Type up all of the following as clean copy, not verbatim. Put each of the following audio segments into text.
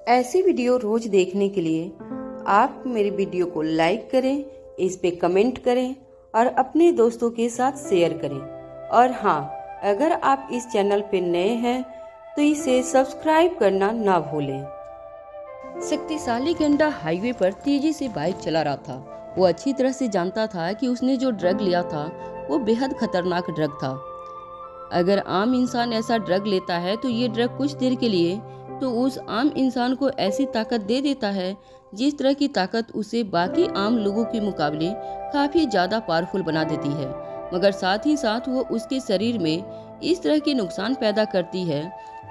ऐसी वीडियो रोज देखने के लिए आप मेरे वीडियो को लाइक करें, इस पे कमेंट करें और अपने दोस्तों के साथ शेयर करें। और हाँ, अगर आप इस चैनल पे नए हैं तो इसे सब्सक्राइब करना ना भूलें। शक्तिशाली गेंडा हाईवे पर तेजी से बाइक चला रहा था। वो अच्छी तरह से जानता था कि उसने जो ड्रग लिया था वो बेहद खतरनाक ड्रग था। अगर आम इंसान ऐसा ड्रग लेता है तो ये ड्रग कुछ देर के लिए तो उस आम इंसान को ऐसी ताकत दे देता है जिस तरह की ताकत उसे बाकी आम लोगों के मुकाबले काफी ज्यादा पावरफुल बना देती है, मगर साथ ही साथ वो उसके शरीर में इस तरह के नुकसान पैदा करती है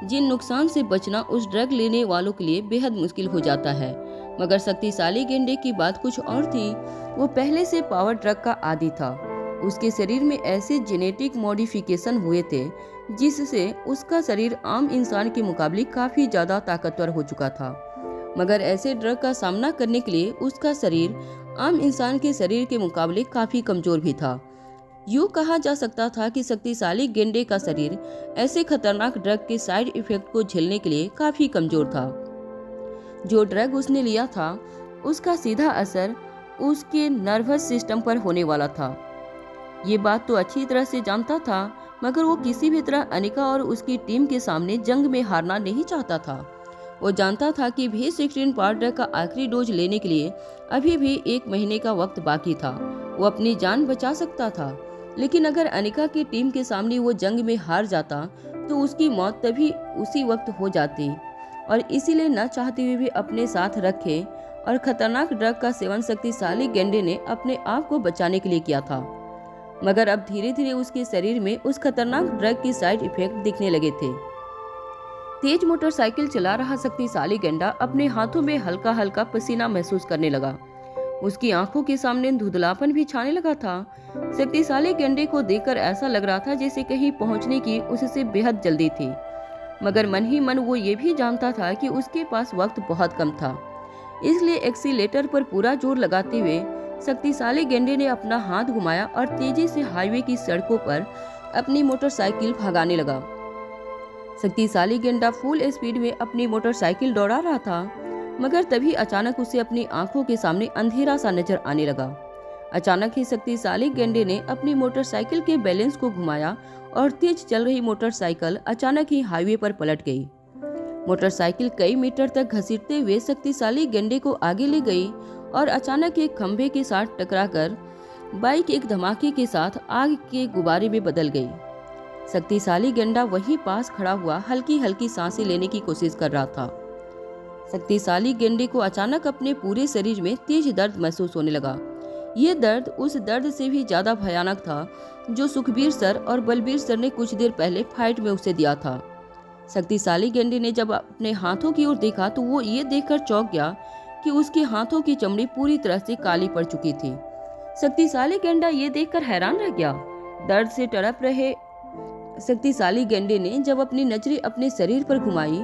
जिन नुकसान से बचना उस ड्रग लेने वालों के लिए बेहद मुश्किल हो जाता है। मगर शक्तिशाली गेंडे की बात कुछ और थी। वो पहले से पावर ड्रग का आदी था। उसके शरीर में ऐसे जेनेटिक मॉडिफिकेशन हुए थे जिससे उसका शरीर आम इंसान के मुकाबले काफी ज्यादा ताकतवर हो चुका था। मगर ऐसे ड्रग का सामना करने के लिए उसका शरीर आम इंसान के शरीर के मुकाबले काफी कमजोर भी था। यूँ कहा जा सकता था कि शक्तिशाली गेंडे का शरीर ऐसे खतरनाक ड्रग के साइड इफेक्ट को झेलने के लिए काफी कमजोर था। जो ड्रग उसने लिया था उसका सीधा असर उसके नर्वस सिस्टम पर होने वाला था। ये बात तो अच्छी तरह से जानता था, मगर वो किसी भी तरह अनिका और उसकी टीम के सामने जंग में हारना नहीं चाहता था। वो जानता था कि V16 पाउडर का आखिरी डोज लेने के लिए अभी भी 1 महीने का वक्त बाकी था। वो अपनी जान बचा सकता था, लेकिन अगर अनिका की टीम के सामने वो जंग में हार जाता तो उसकी मौत तभी उसी वक्त हो जाती। और इसीलिए न चाहते हुए भी अपने साथ रखे और खतरनाक ड्रग का सेवन शक्तिशाली गेंडे ने अपने आप को बचाने के लिए किया था। मगर अब धीरे धीरे उसके शरीर में उस खतरनाक ड्रग की साइड इफेक्ट दिखने लगे थे। तेज मोटरसाइकिल चला रहा शक्तिशाली गेंडा अपने हाथों में हल्का हल्का पसीना महसूस करने लगा। उसकी आंखों के सामने धुंधलापन भी छाने लगा था। शक्तिशाली गेंडे को देखकर ऐसा लग रहा था जैसे कहीं पहुंचने की उससे बेहद जल्दी थी, मगर मन ही मन वो ये भी जानता था कि उसके पास वक्त बहुत कम था। इसलिए एक्सीलेटर पर पूरा जोर लगाते हुए शक्तिशाली गेंडे ने अपना हाथ घुमाया और तेजी से हाईवे की सड़कों पर अपनी मोटरसाइकिल भगाने लगा। शक्तिशाली गेंडा फुल स्पीड में अपनी मोटरसाइकिल दौड़ा रहा था, मगर तभी अचानक उसे अपनी आंखों के सामने अंधेरा सा नजर आने लगा। अचानक ही शक्तिशाली गेंडे ने अपनी मोटरसाइकिल के बैलेंस को घुमाया और तेज चल रही मोटरसाइकिल अचानक ही हाईवे पर पलट गई। मोटरसाइकिल कई मीटर तक घसीटते हुए शक्तिशाली गेंडे को आगे ले गई और अचानक एक खंभे के साथ टकराकर बाइक एक धमाके के साथ आग के गुब्बारे में बदल गई। शक्तिशाली गेंडा वहीं पास खड़ा हुआ हल्की हल्की सांसें लेने की कोशिश कर रहा था। शक्तिशाली गेंडे को अचानक अपने पूरे शरीर में तेज दर्द महसूस होने लगा। ये दर्द उस दर्द से भी ज्यादा भयानक था जो सुखबीर सर और बलबीर सर ने कुछ देर पहले फाइट में उसे दिया था। शक्तिशाली गेंडे ने जब अपने हाथों की ओर देखा तो वो ये देखकर चौंक गया कि उसके हाथों की चमड़ी पूरी तरह से काली पड़ चुकी थी। शक्तिशाली गेंडा ये देखकर हैरान रह गया। दर्द से तड़प रहे शक्तिशाली गेंडे ने जब अपनी नजरें अपने शरीर पर घुमाई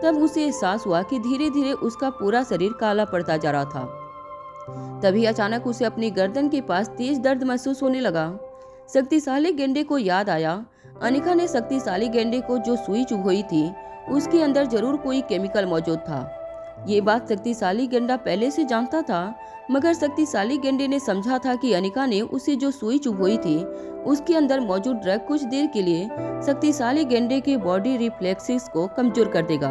तब उसे एहसास हुआ कि धीरे धीरे उसका पूरा शरीर काला पड़ता जा रहा था। तभी अचानक उसे अपनी गर्दन के पास तेज दर्द महसूस होने लगा। शक्तिशाली गेंडे को याद आया, अनिका ने शक्तिशाली गेंडे को जो सुई चुभोई थी उसके अंदर जरूर कोई केमिकल मौजूद था। ये बात शक्तिशाली गेंडा पहले से जानता था, मगर शक्तिशाली गेंडे ने समझा था कि अनिका ने उसे जो सुई चुभोई थी उसके अंदर मौजूद ड्रग कुछ देर के लिए शक्तिशाली गेंडे के बॉडी रिफ्लेक्सेस को कमजोर कर देगा।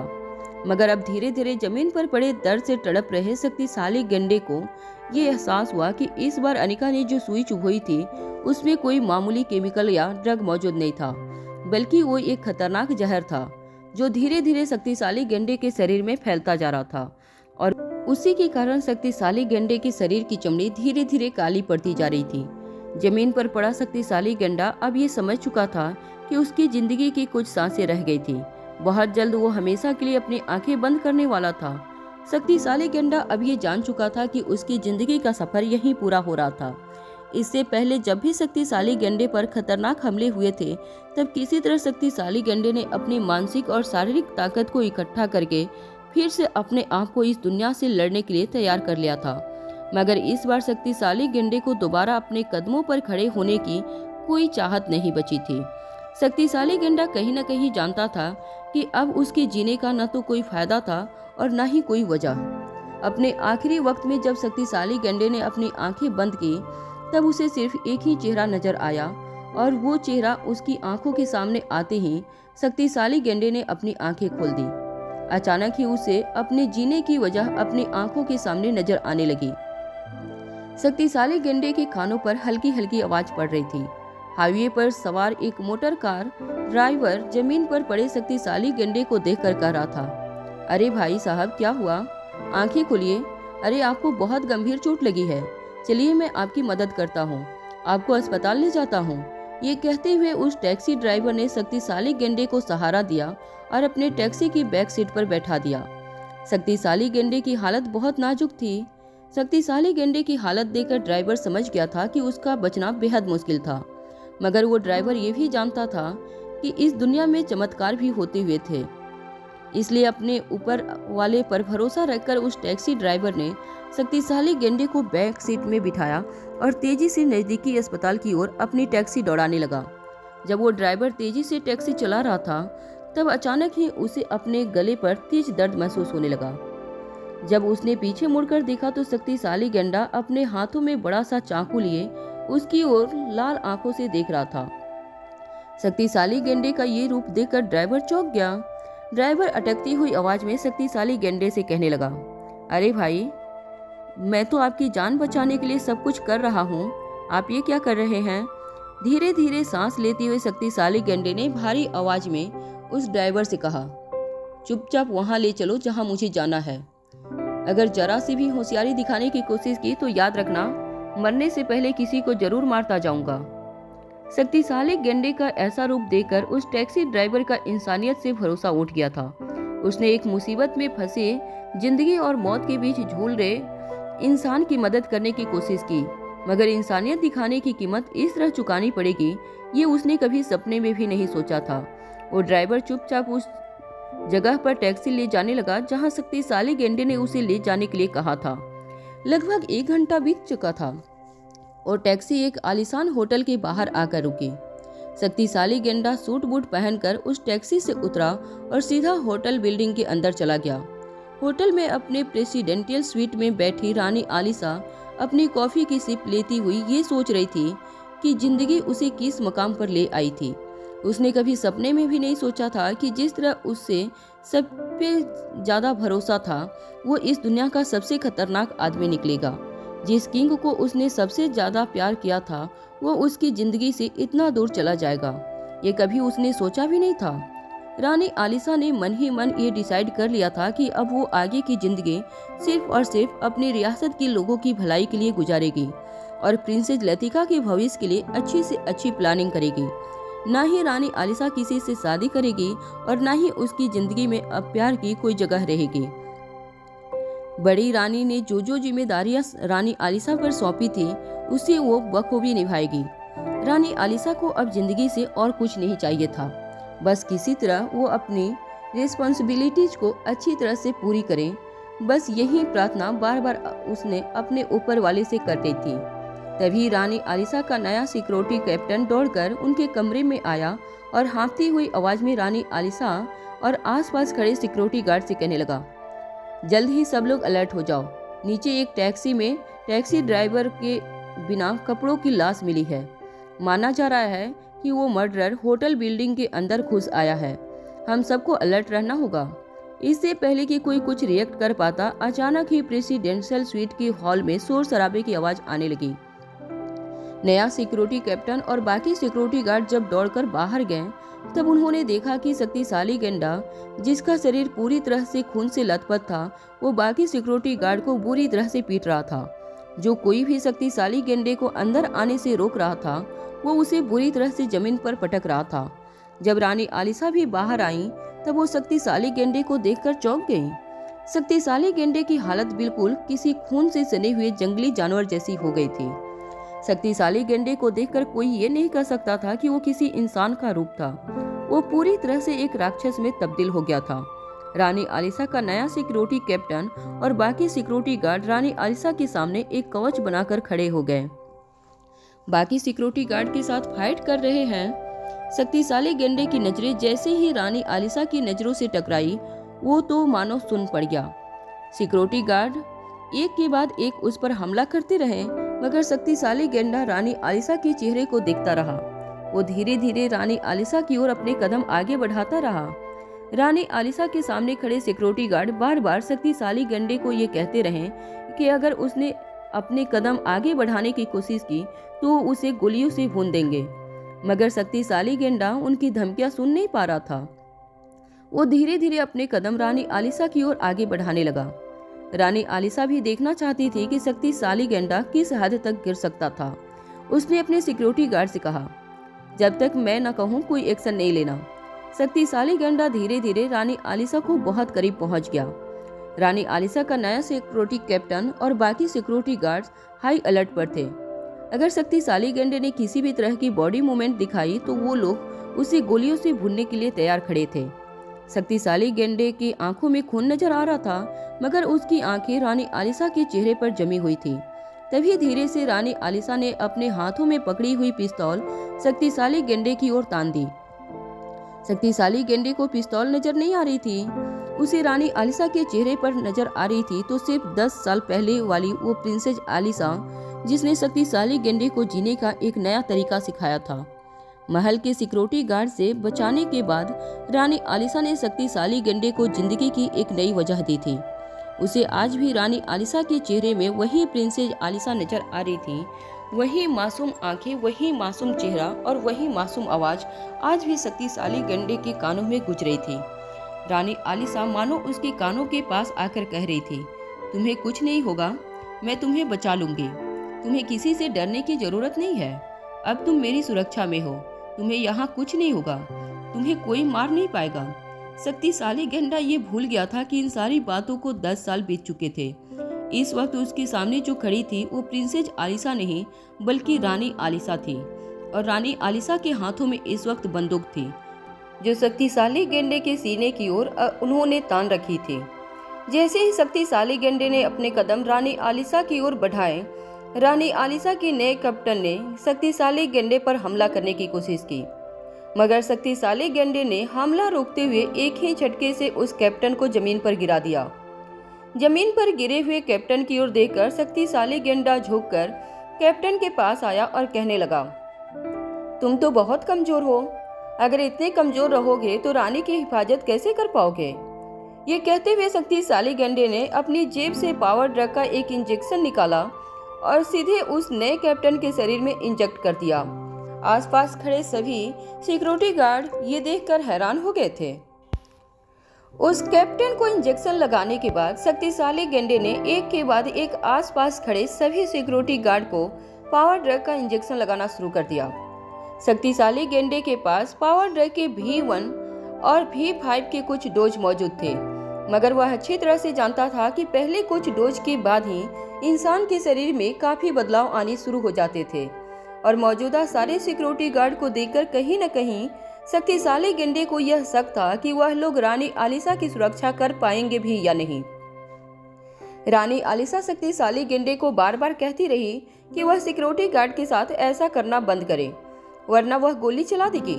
मगर अब धीरे धीरे जमीन पर पड़े दर्द से तड़प रहे शक्तिशाली गेंडे को ये एहसास हुआ कि इस बार अनिका ने जो सुई चुभोई थी उसमें कोई मामूली केमिकल या ड्रग मौजूद नहीं था, बल्कि वो एक खतरनाक जहर था जो धीरे धीरे शक्तिशाली गेंडे के शरीर में फैलता जा रहा था। और उसी के कारण शक्तिशाली गेंडे के शरीर की चमड़ी धीरे धीरे काली पड़ती जा रही थी। जमीन पर पड़ा शक्तिशाली गेंडा अब ये समझ चुका था कि उसकी जिंदगी की कुछ सांसें रह गई थी। बहुत जल्द वो हमेशा के लिए अपनी आंखें बंद करने वाला था। शक्तिशाली गेंडा अब ये जान चुका था कि उसकी जिंदगी का सफर यहीं पूरा हो रहा था। इससे पहले जब भी शक्तिशाली गेंडे पर खतरनाक हमले हुए थे तब किसी तरह शक्तिशाली गेंडे ने अपनी मानसिक और शारीरिक ताकत को इकट्ठा करके फिर से अपने आप को इस दुनिया से लड़ने के लिए तैयार कर लिया था। मगर इस बार शक्तिशाली गेंडे को दोबारा अपने कदमों पर खड़े होने की कोई चाहत नहीं बची थी। शक्तिशाली गेंडा कहीं न कहीं जानता था कि अब उसके जीने का न तो कोई फायदा था और न ही कोई वजह। अपने आखिरी वक्त में जब शक्तिशाली गेंडे ने अपनी आंखें बंद की तब उसे सिर्फ एक ही चेहरा नजर आया, और वो चेहरा उसकी आंखों के सामने आते ही शक्तिशाली गेंडे ने अपनी आंखें खोल दी। अचानक ही उसे अपने जीने की वजह अपनी आंखों के सामने नजर आने लगी। शक्तिशाली गेंडे के कानों पर हल्की हल्की आवाज पड़ रही थी। हाईवे पर सवार एक मोटर कार ड्राइवर जमीन पर पड़े शक्तिशाली गेंडे को देखकर कह रहा था, अरे भाई साहब, क्या हुआ? आंखें खोलिए। अरे आपको बहुत गंभीर चोट लगी है, चलिए मैं आपकी मदद करता हूँ, आपको अस्पताल ले जाता हूँ। ये कहते हुए उस टैक्सी ड्राइवर ने शक्तिशाली गेंडे को सहारा दिया और अपने टैक्सी की बैक सीट पर बैठा दिया। शक्तिशाली गेंडे की हालत बहुत नाजुक थी। शक्तिशाली गेंडे की हालत देखकर ड्राइवर समझ गया था कि उसका बचना बेहद मुश्किल था, मगर वो ड्राइवर ये भी जानता था कि इस दुनिया में चमत्कार भी होते हुए थे। इसलिए अपने ऊपर वाले पर भरोसा रखकर उस टैक्सी ड्राइवर ने शक्तिशाली गेंडे को बैक सीट में बिठाया और तेजी से नजदीकी अस्पताल की ओर अपनी टैक्सी दौड़ाने लगा। जब वो ड्राइवर तेजी से टैक्सी चला रहा था तब अचानक ही उसे अपने गले पर तेज दर्द महसूस होने लगा। जब उसने पीछे मुड़कर देखा तो शक्तिशाली गेंडा अपने हाथों में बड़ा सा चाकू लिए उसकी ओर लाल आंखों से देख रहा था। शक्तिशाली गेंडे का ये रूप देखकर ड्राइवर चौंक गया। ड्राइवर अटकती हुई आवाज में शक्तिशाली गेंडे से कहने लगा, अरे भाई, मैं तो आपकी जान बचाने के लिए सब कुछ कर रहा हूँ, आप ये क्या कर रहे हैं? धीरे धीरे सांस लेते हुए शक्तिशाली गेंडे ने भारी आवाज में उस ड्राइवर से कहा, चुपचाप वहां ले चलो जहां मुझे जाना है। अगर जरा सी भी होशियारी दिखाने की कोशिश की तो याद रखना, मरने से पहले किसी को जरूर मारता जाऊंगा। शक्तिशाली गेंडे का ऐसा रूप देखकर उस टैक्सी ड्राइवर का इंसानियत से भरोसा उठ गया था। उसने एक मुसीबत में फंसे जिंदगी और मौत के बीच झूल रहे इंसान की मदद करने की कोशिश की, मगर इंसानियत दिखाने की कीमत इस तरह चुकानी पड़ेगी ये उसने कभी सपने में भी नहीं सोचा था। वो ड्राइवर चुपचाप उस जगह पर टैक्सी ले जाने लगा जहां शक्तिशाली गेंडे ने उसे ले जाने के लिए कहा था। लगभग 1 घंटा बीत चुका था और टैक्सी एक आलीशान होटल के बाहर आकर रुकी। शक्तिशाली गेंडा सूट बूट पहनकर उस टैक्सी से उतरा और सीधा होटल बिल्डिंग के अंदर चला गया। होटल में अपने प्रेसिडेंशियल स्वीट में बैठी रानी आलिशा अपनी कॉफी की सिप लेती हुई ये सोच रही थी कि जिंदगी उसे किस मकाम पर ले आई थी। उसने कभी सपने में भी नहीं सोचा था कि जिस तरह उससे सब पे ज्यादा भरोसा था वो इस दुनिया का सबसे खतरनाक आदमी निकलेगा। जिस किंग को उसने सबसे ज्यादा प्यार किया था वो उसकी जिंदगी से इतना दूर चला जाएगा, ये कभी उसने सोचा भी नहीं था। रानी आलिशा ने मन ही मन ये डिसाइड कर लिया था कि अब वो आगे की जिंदगी सिर्फ और सिर्फ अपनी रियासत के लोगों की भलाई के लिए गुजारेगी और प्रिंसेस लतिका के भविष्य के लिए अच्छी से अच्छी प्लानिंग करेगी। ना ही रानी आलिशा किसी से शादी करेगी और ना ही उसकी जिंदगी में अब प्यार की कोई जगह रहेगी। बड़ी रानी ने जो जिम्मेदारियां रानी आलिशा पर सौंपी थी उसे वो बखूबी निभाएगी। रानी आलिशा को अब जिंदगी से और कुछ नहीं चाहिए था, बस किसी तरह वो अपनी रिस्पॉन्सिबिलिटीज को अच्छी तरह से पूरी करें। बस यही प्रार्थना बार बार उसने अपने ऊपर वाले से कर रही थी। तभी रानी आलिशा का नया सिक्योरिटी कैप्टन दौड़कर उनके कमरे में आया और हाँफती हुई आवाज में रानी आलिशा और आसपास खड़े सिक्योरिटी गार्ड से कहने लगा, जल्द ही सब लोग अलर्ट हो जाओ। नीचे एक टैक्सी में टैक्सी ड्राइवर के बिना कपड़ों की लाश मिली है। माना जा रहा है कि वो मर्डरर होटल बिल्डिंग के अंदर घुस आया है। हम सबको अलर्ट रहना होगा। इससे पहले कि कोई कुछ रिएक्ट कर पाता, अचानक ही प्रेसिडेंशियल स्वीट के हॉल में शोर शराबे की आवाज आने लगी। नया सिक्योरिटी कैप्टन और बाकी सिक्योरिटी गार्ड जब दौड़कर बाहर गए तब उन्होंने देखा कि शक्तिशाली गेंडा, जिसका शरीर पूरी तरह से खून से लथपथ था, वो बाकी सिक्योरिटी गार्ड को बुरी तरह से पीट रहा था। जो कोई भी शक्तिशाली गेंडे को अंदर आने से रोक रहा था वो उसे बुरी तरह से जमीन पर पटक रहा था। जब रानी आलिशा भी बाहर आई तब वो शक्तिशाली गेंडे को देखकर चौंक गई। शक्तिशाली गेंडे की हालत बिल्कुल किसी खून से सने हुए जंगली जानवर जैसी हो गई थी। शक्तिशाली गेंडे को देखकर कोई ये नहीं कह सकता था कि वो किसी इंसान का रूप था। वो पूरी तरह से एक राक्षस में तब्दील हो गया था। रानी आलिशा का नया सिक्योरिटी कैप्टन और बाकी सिक्योरिटी गार्ड रानी आलिशा के सामने एक कवच बनाकर खड़े हो गए। बाकी सिक्योरिटी गार्ड के साथ फाइट कर रहे हैं। शक्तिशाली गेंडे की नजरें जैसे ही रानी आलिसा की नजरों से टकराई, वो तो मानो सुन पड़ गया। सिक्योरिटी गार्ड एक के बाद एक उस पर हमला करते रहे, मगर शक्तिशाली गेंडा रानी आलिसा के चेहरे को देखता रहा। वो धीरे धीरे रानी आलिसा की ओर अपने कदम आगे बढ़ाता रहा। रानी आलिसा के सामने खड़े सिक्योरिटी गार्ड बार बार शक्तिशाली गेंडे को ये कहते रहे कि अगर उसने अपने कदम आगे बढ़ाने की कोशिश की तो उसे गोलियों से भून देंगे, मगर शक्तिशाली गेंडा उनकी धमकियां सुन नहीं पा रहा था। वो धीरे धीरे अपने कदम रानी आलिसा की ओर आगे बढ़ाने लगा। रानी आलिसा भी देखना चाहती थी कि शक्तिशाली गेंडा किस हद तक गिर सकता था। उसने अपने सिक्योरिटी गार्ड से कहा, जब तक मैं न कहूं कोई एक्शन नहीं लेना। शक्तिशाली गेंडा धीरे धीरे रानी आलिसा को बहुत करीब पहुंच गया। रानी आलिसा का नया सिक्योरिटी कैप्टन और बाकी सिक्योरिटी गार्ड्स हाई अलर्ट पर थे। अगर शक्तिशाली गेंडे ने किसी भी तरह की बॉडी मूवमेंट दिखाई तो वो लोग उसे गोलियों से भूनने के लिए तैयार खड़े थे। शक्तिशाली गेंडे की आंखों में खून नजर आ रहा था, मगर उसकी आंखें रानी आलिसा के चेहरे पर जमी हुई थी। तभी धीरे से रानी आलिसा ने अपने हाथों में पकड़ी हुई पिस्तौल शक्तिशाली गेंडे की ओर तान दी। शक्तिशाली गेंडे को पिस्तौल नजर नहीं आ रही थी, उसे रानी आलिसा के चेहरे पर नजर आ रही थी तो सिर्फ 10 साल पहले वाली वो प्रिंसेस आलिसा, जिसने शक्तिशाली गेंडे को जीने का एक नया तरीका सिखाया था। महल के सिक्योरिटी गार्ड से बचाने के बाद रानी आलिसा ने शक्तिशाली गेंडे को जिंदगी की एक नई वजह दी थी। उसे आज भी रानी आलिसा के चेहरे में वही प्रिंसेस आलिसा नजर आ रही थी। वही मासूम आंखें, वही मासूम चेहरा और वही मासूम आवाज आज भी शक्तिशाली गेंडे के कानों में गूंज रही थी। रानी आलिसा मानो उसके कानों के पास आकर कह रही थी, तुम्हें कुछ नहीं होगा, मैं तुम्हें बचा लूंगी। तुम्हें किसी से डरने की जरूरत नहीं है। अब तुम मेरी सुरक्षा में हो। तुम्हें यहाँ कुछ नहीं होगा। तुम्हें कोई मार नहीं पाएगा। शक्तिशाली गेंडा ये भूल गया था कि इन सारी बातों को 10 साल बीत चुके थे। इस वक्त उसके सामने जो खड़ी थी वो प्रिंसेस आलिसा नहीं बल्कि रानी आलिसा थी, और रानी आलिसा के हाथों में इस वक्त बंदूक थी जो शक्तिशाली गेंडे के सीने की ओर उन्होंने तान रखी थी। जैसे ही शक्तिशाली गेंडे ने अपने कदम रानी आलिसा की ओर बढ़ाए, रानी आलिसा के नए कैप्टन ने शक्तिशाली गेंडे पर हमला करने की कोशिश की, मगर शक्तिशाली गेंडे ने हमला रोकते हुए एक ही झटके से उस कैप्टन को जमीन पर गिरा दिया। जमीन पर गिरे हुए कैप्टन की ओर देखकर शक्तिशाली गेंडा झुककर कैप्टन के पास आया और कहने लगा, तुम तो बहुत कमजोर हो। अगर इतने कमजोर रहोगे तो रानी की हिफाजत कैसे कर पाओगे। ये कहते हुए शक्तिशाली गेंडे ने अपनी जेब से पावर ड्रग का एक इंजेक्शन निकाला और सीधे उस नए कैप्टन के शरीर में इंजेक्ट कर दिया। आसपास खड़े सभी सिक्योरिटी गार्ड ये देखकर हैरान हो गए थे। उस कैप्टन को इंजेक्शन लगाने के बाद शक्तिशाली गेंडे ने एक के बाद एक आसपास खड़े सभी सिक्योरिटी गार्ड को पावर ड्रग का इंजेक्शन लगाना शुरू कर दिया। शक्तिशाली गेंडे के पास पावर ड्रग के V1 और V5 के कुछ डोज मौजूद थे, मगर वह अच्छी तरह से जानता था कि पहले कुछ डोज के बाद ही इंसान के शरीर में काफी बदलाव आने शुरू हो जाते थे, और मौजूदा सारे सिक्योरिटी गार्ड को देखकर कहीं न कहीं शक्तिशाली गेंडे को यह शक था कि वह लोग रानी आलिसा की सुरक्षा कर पाएंगे भी या नहीं। रानी आलिसा शक्तिशाली गेंडे को बार बार कहती रही कि वह सिक्योरिटी गार्ड के साथ ऐसा करना बंद करे, वरना वह गोली चला देगी,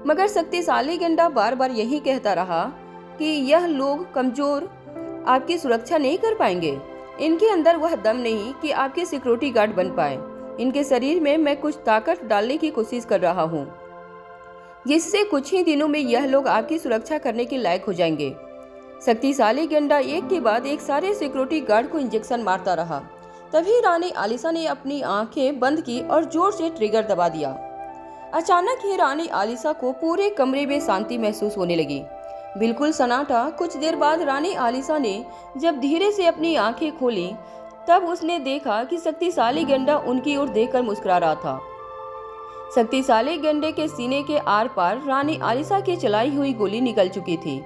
मगर शक्तिशाली गेंडा बार बार यही कहता रहा कि यह लोग कमजोर आपकी सुरक्षा नहीं कर पाएंगे। इनके अंदर वह दम नहीं कि आपके सिक्योरिटी गार्ड बन पाए। इनके शरीर में मैं कुछ ताकत डालने की कोशिश कर रहा हूँ, जिससे कुछ ही दिनों में यह लोग आपकी सुरक्षा करने के लायक हो जाएंगे। शक्तिशाली गेंडा एक के बाद एक सारे सिक्योरिटी गार्ड को इंजेक्शन मारता रहा। तभी रानी आलिसा ने अपनी आंखें बंद की और जोर से ट्रिगर दबा दिया। अचानक ही रानी आलिसा को पूरे कमरे में शांति महसूस होने लगी, बिल्कुल सन्नाटा। कुछ देर बाद रानी आलिसा ने जब धीरे से अपनी आंखें खोली, तब उसने देखा कि शक्तिशाली गेंडा उनकी ओर देखकर मुस्कुरा रहा था। शक्तिशाली गेंडे के सीने के आर पार रानी आलिसा की चलाई हुई गोली निकल चुकी थी।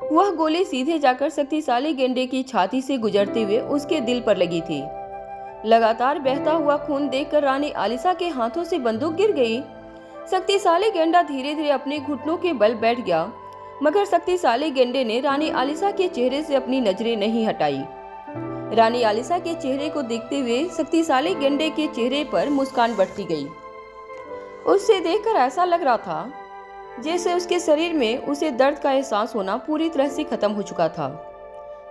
वह गोली सीधे जाकर शक्तिशाली गेंडे की छाती से गुजरते हुए उसके दिल पर लगी थी। लगातार बहता हुआ खून देखकर रानी आलिसा के हाथों से बंदूक गिर गई। शक्तिशाली गेंडा धीरे धीरे अपने घुटनों के बल बैठ गया, मगर शक्तिशाली गेंडे ने रानी आलिसा के चेहरे से अपनी नजरें नहीं हटाई। रानी आलिसा के चेहरे को देखते हुए शक्तिशाली गेंडे के चेहरे पर मुस्कान बढ़ती गई। उसे देखकर ऐसा लग रहा था जैसे उसके शरीर में उसे दर्द का एहसास होना पूरी तरह से खत्म हो चुका था।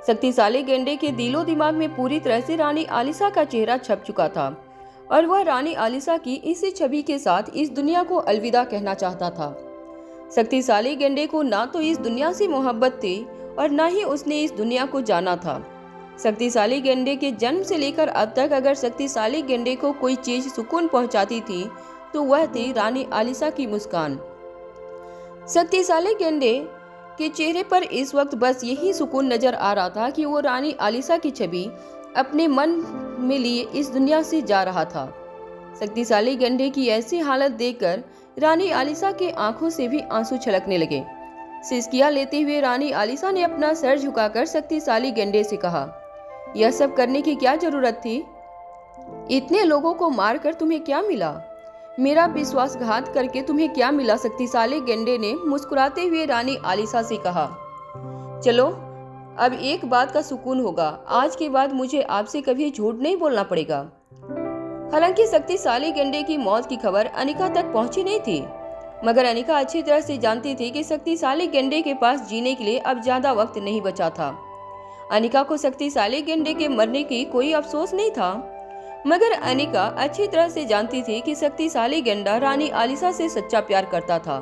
शक्तिशाली गेंडे के दिलो दिमाग में पूरी तरह से रानी आलिसा का चेहरा छप चुका था और वह रानी आलिसा की इसी छवि के साथ इस दुनिया को अलविदा कहना चाहता था। शक्तिशाली गेंडे को ना तो इस दुनिया से मोहब्बत थी और ना ही उसने इस दुनिया को जाना था। शक्तिशाली गेंडे के जन्म से लेकर अब तक अगर शक्तिशाली गेंडे को कोई चीज सुकून पहुंचाती थी तो वह थी रानी आलिसा की मुस्कान। शक्तिशाली गेंडे के चेहरे पर इस वक्त बस यही सुकून नजर आ रहा था कि वो रानी आलिसा की छवि अपने मन में लिए इस दुनिया से जा रहा था। शक्तिशाली गेंडे की ऐसी हालत देखकर रानी आलिसा के आंखों से भी आंसू छलकने लगे। सिसकियां लेते हुए रानी आलिसा ने अपना सर झुकाकर शक्तिशाली गेंडे से कहा, यह सब करने की क्या जरूरत थी? इतने लोगों को मारकर तुम्हें क्या मिला? मेरा विश्वासघात करके तुम्हें क्या मिला? शक्तिशाली गेंडे ने मुस्कुराते हुए रानी आलिसा से कहा, चलो अब एक बात का सुकून होगा, आज के बाद मुझे आपसे कभी झूठ नहीं बोलना पड़ेगा। हालांकि शक्तिशाली गेंडे की मौत की खबर अनिका तक पहुंची नहीं थी, मगर अनिका अच्छी तरह से जानती थी कि शक्तिशाली गेंडे के पास जीने के लिए अब ज्यादा वक्त नहीं बचा था। अनिका को शक्तिशाली गेंडे के मरने की कोई अफसोस नहीं था, मगर अनिका अच्छी तरह से जानती थी कि शक्तिशाली गेंडा रानी आलिसा से सच्चा प्यार करता था,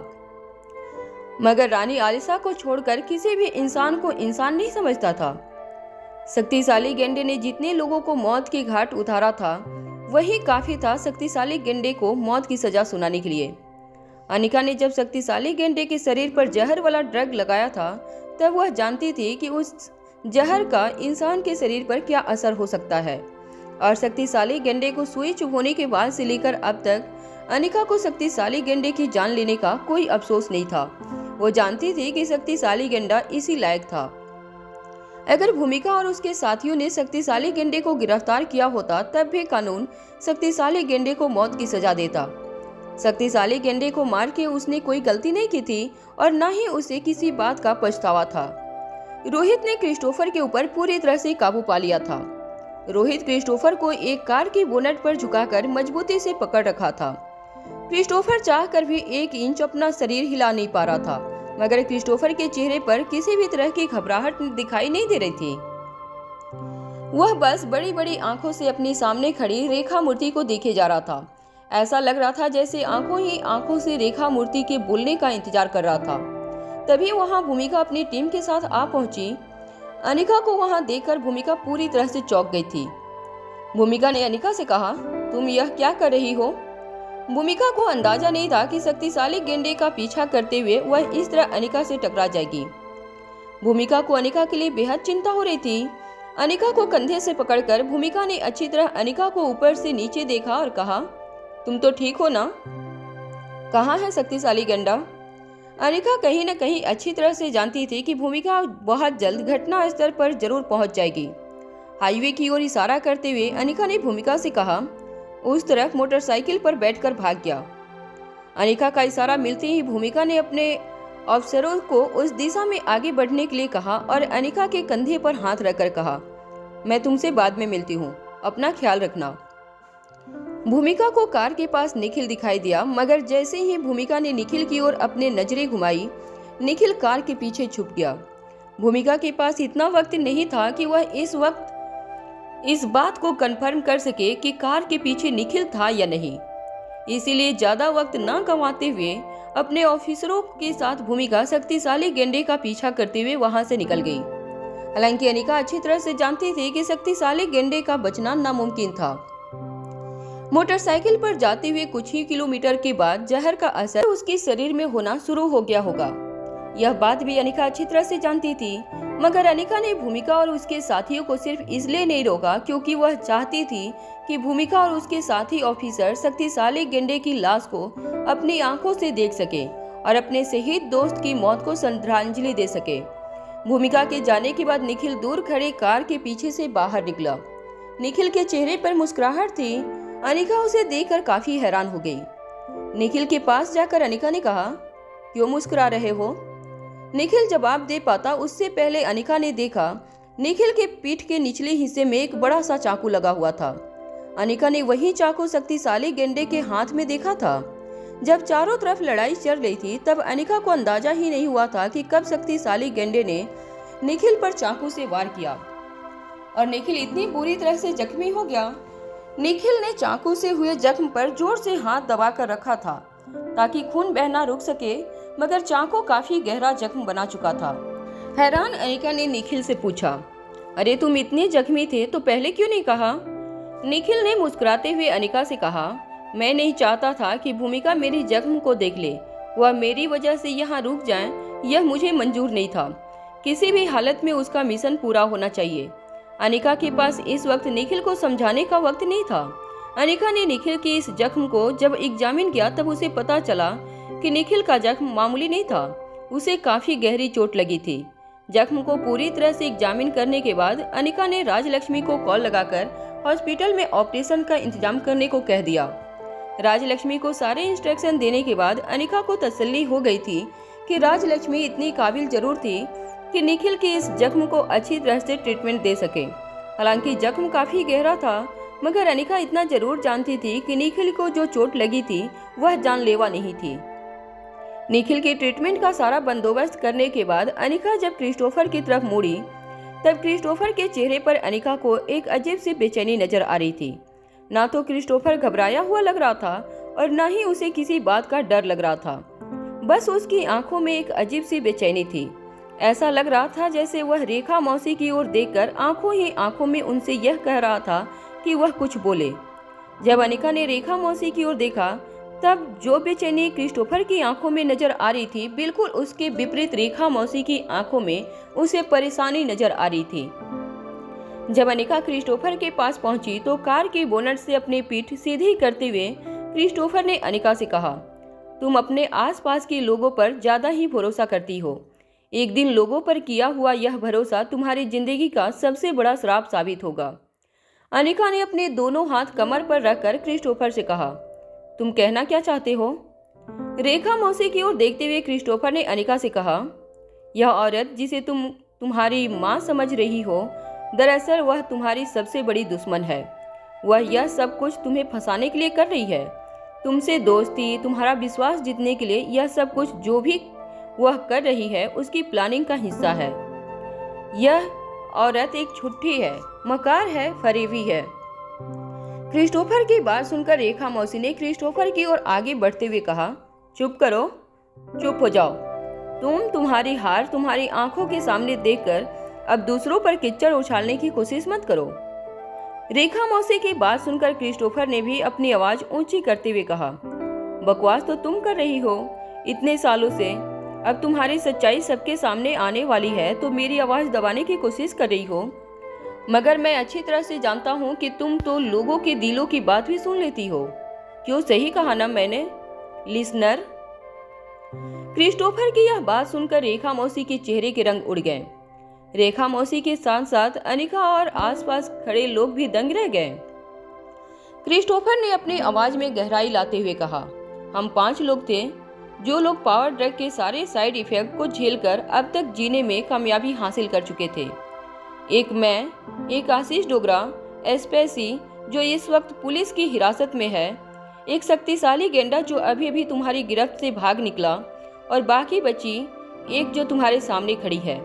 मगर रानी आलिसा को छोड़कर किसी भी इंसान को इंसान नहीं समझता था। शक्तिशाली गेंडे ने जितने लोगों को मौत के घाट उतारा था वही काफी था शक्तिशाली गेंडे को मौत की सजा सुनाने के लिए। अनिका ने जब शक्तिशाली गेंडे के शरीर पर जहर वाला ड्रग लगाया था तब वह जानती थी कि उस जहर का इंसान के शरीर पर क्या असर हो सकता है, और शक्तिशाली गेंडे को सुई चुभोने के बाद से लेकर अब तक अनिका को शक्तिशाली गेंडे की जान लेने का कोई अफसोस नहीं था। वो जानती थी कि शक्तिशाली गेंडा इसी लायक था। अगर भूमिका और उसके साथियों ने शक्तिशाली गेंडे को गिरफ्तार किया होता तब भी कानून शक्तिशाली गेंडे को मौत की सजा देता। शक्तिशाली गेंडे को मार के उसने कोई गलती नहीं की थी और न ही उसे किसी बात का पछतावा था। रोहित ने क्रिस्टोफर के ऊपर पूरी तरह से काबू पा लिया था। रोहित क्रिस्टोफर को एक कार की बोनट पर झुकाकर मजबूती से पकड़ रखा था। क्रिस्टोफर चाहकर भी एक इंच अपना शरीर हिला नहीं पा रहा था, मगर क्रिस्टोफर के चेहरे पर किसी भी तरह की घबराहट दिखाई नहीं दे रही थी। वह बस बड़ी बड़ी आंखों से अपनी सामने खड़ी रेखा मूर्ति को देखे जा रहा था। ऐसा लग रहा था जैसे आंखों ही आंखों से रेखा मूर्ति के बोलने का इंतजार कर रहा था। तभी वहां भूमिका अपनी टीम के साथ आ पहुंची। अनिका को वहां देखकर भूमिका पूरी तरह से चौंक गई थी। भूमिका ने अनिका से कहा, तुम यह क्या कर रही हो? भूमिका को अंदाजा नहीं था कि शक्तिशाली गेंडे का पीछा करते हुए वह इस तरह अनिका से टकरा जाएगी। भूमिका को अनिका के लिए बेहद चिंता हो रही थी। अनिका को कंधे से पकड़कर भूमिका ने अच्छी तरह अनिका को ऊपर से नीचे देखा और कहा, तुम तो ठीक हो ना? कहाँ है शक्तिशाली गेंडा? अनिका कहीं न कहीं अच्छी तरह से जानती थी कि भूमिका बहुत जल्द घटना स्थल पर जरूर पहुंच जाएगी। हाईवे की ओर इशारा करते हुए अनिका ने भूमिका से कहा, उस तरफ मोटरसाइकिल पर बैठकर भाग गया। अनिका का इशारा मिलते ही भूमिका ने अपने अफसरों को उस दिशा में आगे बढ़ने के लिए कहा और अनिका के कंधे पर हाथ रखकर कहा, मैं तुमसे बाद में मिलती हूँ, अपना ख्याल रखना। भूमिका को कार के पास निखिल दिखाई दिया, मगर जैसे ही भूमिका ने निखिल की ओर अपने नजरें घुमाई, निखिल कार के पीछे छुप गया। भूमिका के पास इतना वक्त नहीं था कि वह इस वक्त इस बात को कंफर्म कर सके कि कार के पीछे निखिल था या नहीं। इसीलिए ज्यादा वक्त न गंवाते हुए अपने ऑफिसरों के साथ भूमिका शक्तिशाली गेंडे का पीछा करते हुए वहां से निकल गई। हालांकि अनिका अच्छी तरह से जानती थी कि शक्तिशाली गेंडे का बचना नामुमकिन था। मोटरसाइकिल पर जाते हुए कुछ ही किलोमीटर के बाद जहर का असर उसके शरीर में होना शुरू हो गया होगा। यह बात भी अनिका अच्छी तरह से जानती थी, मगर अनिका ने भूमिका और उसके साथियों को सिर्फ इसलिए नहीं रोका क्योंकि वह चाहती थी कि भूमिका और उसके साथी ऑफिसर शक्तिशाली गेंडे की लाश को अपनी आंखों से देख सके और अपने शहीद दोस्त की मौत को श्रद्धांजलि दे सके। भूमिका के जाने के बाद निखिल दूर खड़े कार के पीछे से बाहर निकला। निखिल के चेहरे पर मुस्कुराहट थी। अनिका उसे देखकर काफी हैरान हो गई। निखिल के पास जाकर अनिका ने कहा, क्यों मुस्कुरा रहे हो? निखिल जवाब दे पाता उससे पहले अनिका ने देखा निखिल के पीठ के निचले हिस्से में एक बड़ा सा चाकू लगा हुआ था। अनिका ने वही चाकू शक्तिशाली गेंडे के हाथ में देखा था। जब चारों तरफ लड़ाई चल रही थी तब अनिका को अंदाजा ही नहीं हुआ था कि कब शक्तिशाली गेंडे ने निखिल पर चाकू से वार किया और निखिल इतनी बुरी तरह से जख्मी हो गया। निखिल ने चाकू से हुए जख्म पर जोर से हाथ दबाकर रखा था ताकि खून बहना रुक सके, मगर चाकू काफी गहरा जख्म बना चुका था। हैरान अनिका ने निखिल से पूछा, अरे तुम इतने जख्मी थे तो पहले क्यों नहीं कहा? निखिल ने मुस्कुराते हुए अनिका से कहा, मैं नहीं चाहता था कि भूमिका मेरी जख्म को देख ले, वह मेरी वजह से यहाँ रुक जाए, यह मुझे मंजूर नहीं था। किसी भी हालत में उसका मिशन पूरा होना चाहिए। अनिका के पास इस वक्त निखिल को समझाने का वक्त नहीं था। अनिका ने निखिल के इस जख्म को जब एग्जामिन किया तब उसे पता चला कि निखिल का जख्म मामूली नहीं था, उसे काफी गहरी चोट लगी थी। जख्म को पूरी तरह से एग्जामिन करने के बाद अनिका ने राजलक्ष्मी को कॉल लगाकर हॉस्पिटल में ऑपरेशन का इंतजाम करने को कह दिया। राजलक्ष्मी को सारे इंस्ट्रक्शन देने के बाद अनिका को तसल्ली हो गई थी कि राजलक्ष्मी इतनी काबिल जरूर थी कि निखिल के इस जख्म को अच्छी तरह से ट्रीटमेंट दे सके। हालांकि जख्म काफी गहरा था, मगर अनिका इतना जरूर जानती थी कि निखिल को जो चोट लगी थी वह जानलेवा नहीं थी। निखिल के ट्रीटमेंट का सारा बंदोबस्त करने के बाद अनिका जब क्रिस्टोफर की तरफ मुड़ी तब क्रिस्टोफर के चेहरे पर अनिका को एक अजीब सी बेचैनी नजर आ रही थी। ना तो क्रिस्टोफर घबराया हुआ लग रहा था और न ही उसे किसी बात का डर लग रहा था, बस उसकी आंखों में एक अजीब सी बेचैनी थी। ऐसा लग रहा था जैसे वह रेखा मौसी की ओर देखकर आंखों ही आंखों में उनसे यह कह रहा था कि वह कुछ बोले। जब अनिका ने रेखा मौसी की ओर देखा तब जो बेचैनी क्रिस्टोफर की आंखों में नजर आ रही थी, बिल्कुल उसके विपरीत रेखा मौसी की आंखों में उसे परेशानी नजर आ रही थी। जब अनिका क्रिस्टोफर के पास पहुंची तो कार के बोनट से अपनी पीठ सीधी करते हुए क्रिस्टोफर ने अनिका से कहा, तुम अपने आसपास के लोगों पर ज्यादा ही भरोसा करती हो। एक दिन लोगों पर किया हुआ यह भरोसा तुम्हारी जिंदगी का सबसे बड़ा श्राप साबित होगा। अनिका ने अपने दोनों हाथ कमर पर रखकर क्रिस्टोफर से कहा, तुम कहना क्या चाहते हो? रेखा मौसी की ओर देखते हुए क्रिस्टोफर ने अनिका से कहा, यह औरत जिसे तुम तुम्हारी माँ समझ रही हो, दरअसल वह तुम्हारी सबसे बड़ी दुश्मन है। वह यह सब कुछ तुम्हें फंसाने के लिए कर रही है। तुमसे दोस्ती, तुम्हारा विश्वास जीतने के लिए यह सब कुछ जो भी वह कर रही है उसकी प्लानिंग का हिस्सा है। यह औरत एक झूठी है, मकार है, फरेबी है। क्रिस्टोफर की बात सुनकर रेखा मौसी ने क्रिस्टोफर की ओर आगे बढ़ते हुए कहा, चुप करो, चुप हो जाओ। तुम्हारी हार तुम्हारी आंखों के सामने देखकर अब दूसरों पर कीचड़ उछालने की कोशिश मत करो। रेखा मौसी की बात सुनकर क्रिस्टोफर ने भी अपनी आवाज ऊंची करते हुए कहा, बकवास तो तुम कर रही हो इतने सालों से, अब तुम्हारी सच्चाई सबके सामने आने वाली है तो मेरी आवाज दबाने की कोशिश कर रही हो। मगर मैं अच्छी तरह से जानता हूँ कि तुम तो लोगों के दिलों की बात भी सुन लेती हो। क्यों, सही कहा ना मैंने, लिसनर? क्रिस्टोफर की यह बात सुनकर रेखा मौसी के चेहरे के रंग उड़ गए। रेखा मौसी के साथ साथ अनिका और आसपास खड़े लोग भी दंग रह गए। क्रिस्टोफर ने अपनी आवाज में गहराई लाते हुए कहा, हम 5 लोग थे जो लोग पावर ड्रग के सारे साइड इफेक्ट को झेलकर अब तक जीने में कामयाबी हासिल कर चुके थे। एक मैं, एक आशीष डोगरा एस्पेसी जो इस वक्त पुलिस की हिरासत में है, एक शक्तिशाली गेंडा जो अभी अभी तुम्हारी गिरफ्त से भाग निकला, और बाकी बची एक जो तुम्हारे सामने खड़ी है।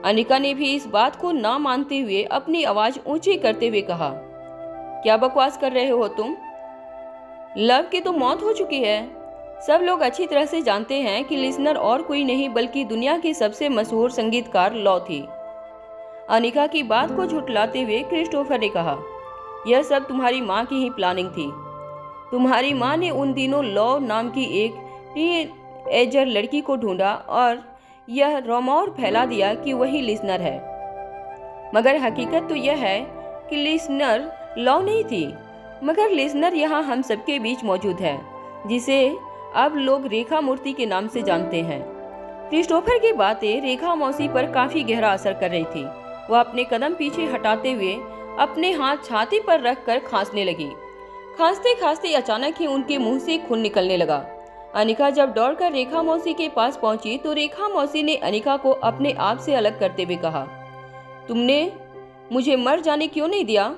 अनिका ने भी इस बात को ना मानते हुए अपनी आवाज ऊंची करते हुए कहा, क्या बकवास कर रहे हो तुम? लव की तो मौत हो चुकी है। सब लोग अच्छी तरह से जानते हैं कि लिसनर और कोई नहीं बल्कि दुनिया की सबसे मशहूर संगीतकार लौ थी। अनिका की बात को झुठलाते हुए क्रिस्टोफर ने कहा, यह सब तुम्हारी माँ की ही प्लानिंग थी। तुम्हारी माँ ने उन दिनों लौ नाम की एक टीनेजर लड़की को ढूंढा और यह rumor फैला दिया कि वही लिसनर है। मगर हकीकत तो यह है कि लिसनर लौ नहीं थी, मगर लिसनर यहाँ हम सबके बीच मौजूद है, जिसे अब लोग रेखा मूर्ति के नाम से जानते हैं। क्रिस्टोफर की बातें रेखा मौसी पर काफी गहरा असर कर रही थी। वह अपने कदम पीछे हटाते हुए अपने हाथ छाती पर रखकर खांसने लगी। खांसते खांसते अचानक ही उनके मुंह से खून निकलने लगा। अनिका जब दौड़कर रेखा मौसी के पास पहुंची तो रेखा मौसी ने अनिका को अपने आप से अलग करते हुए कहा, तुमने मुझे मर जाने क्यों नहीं दिया?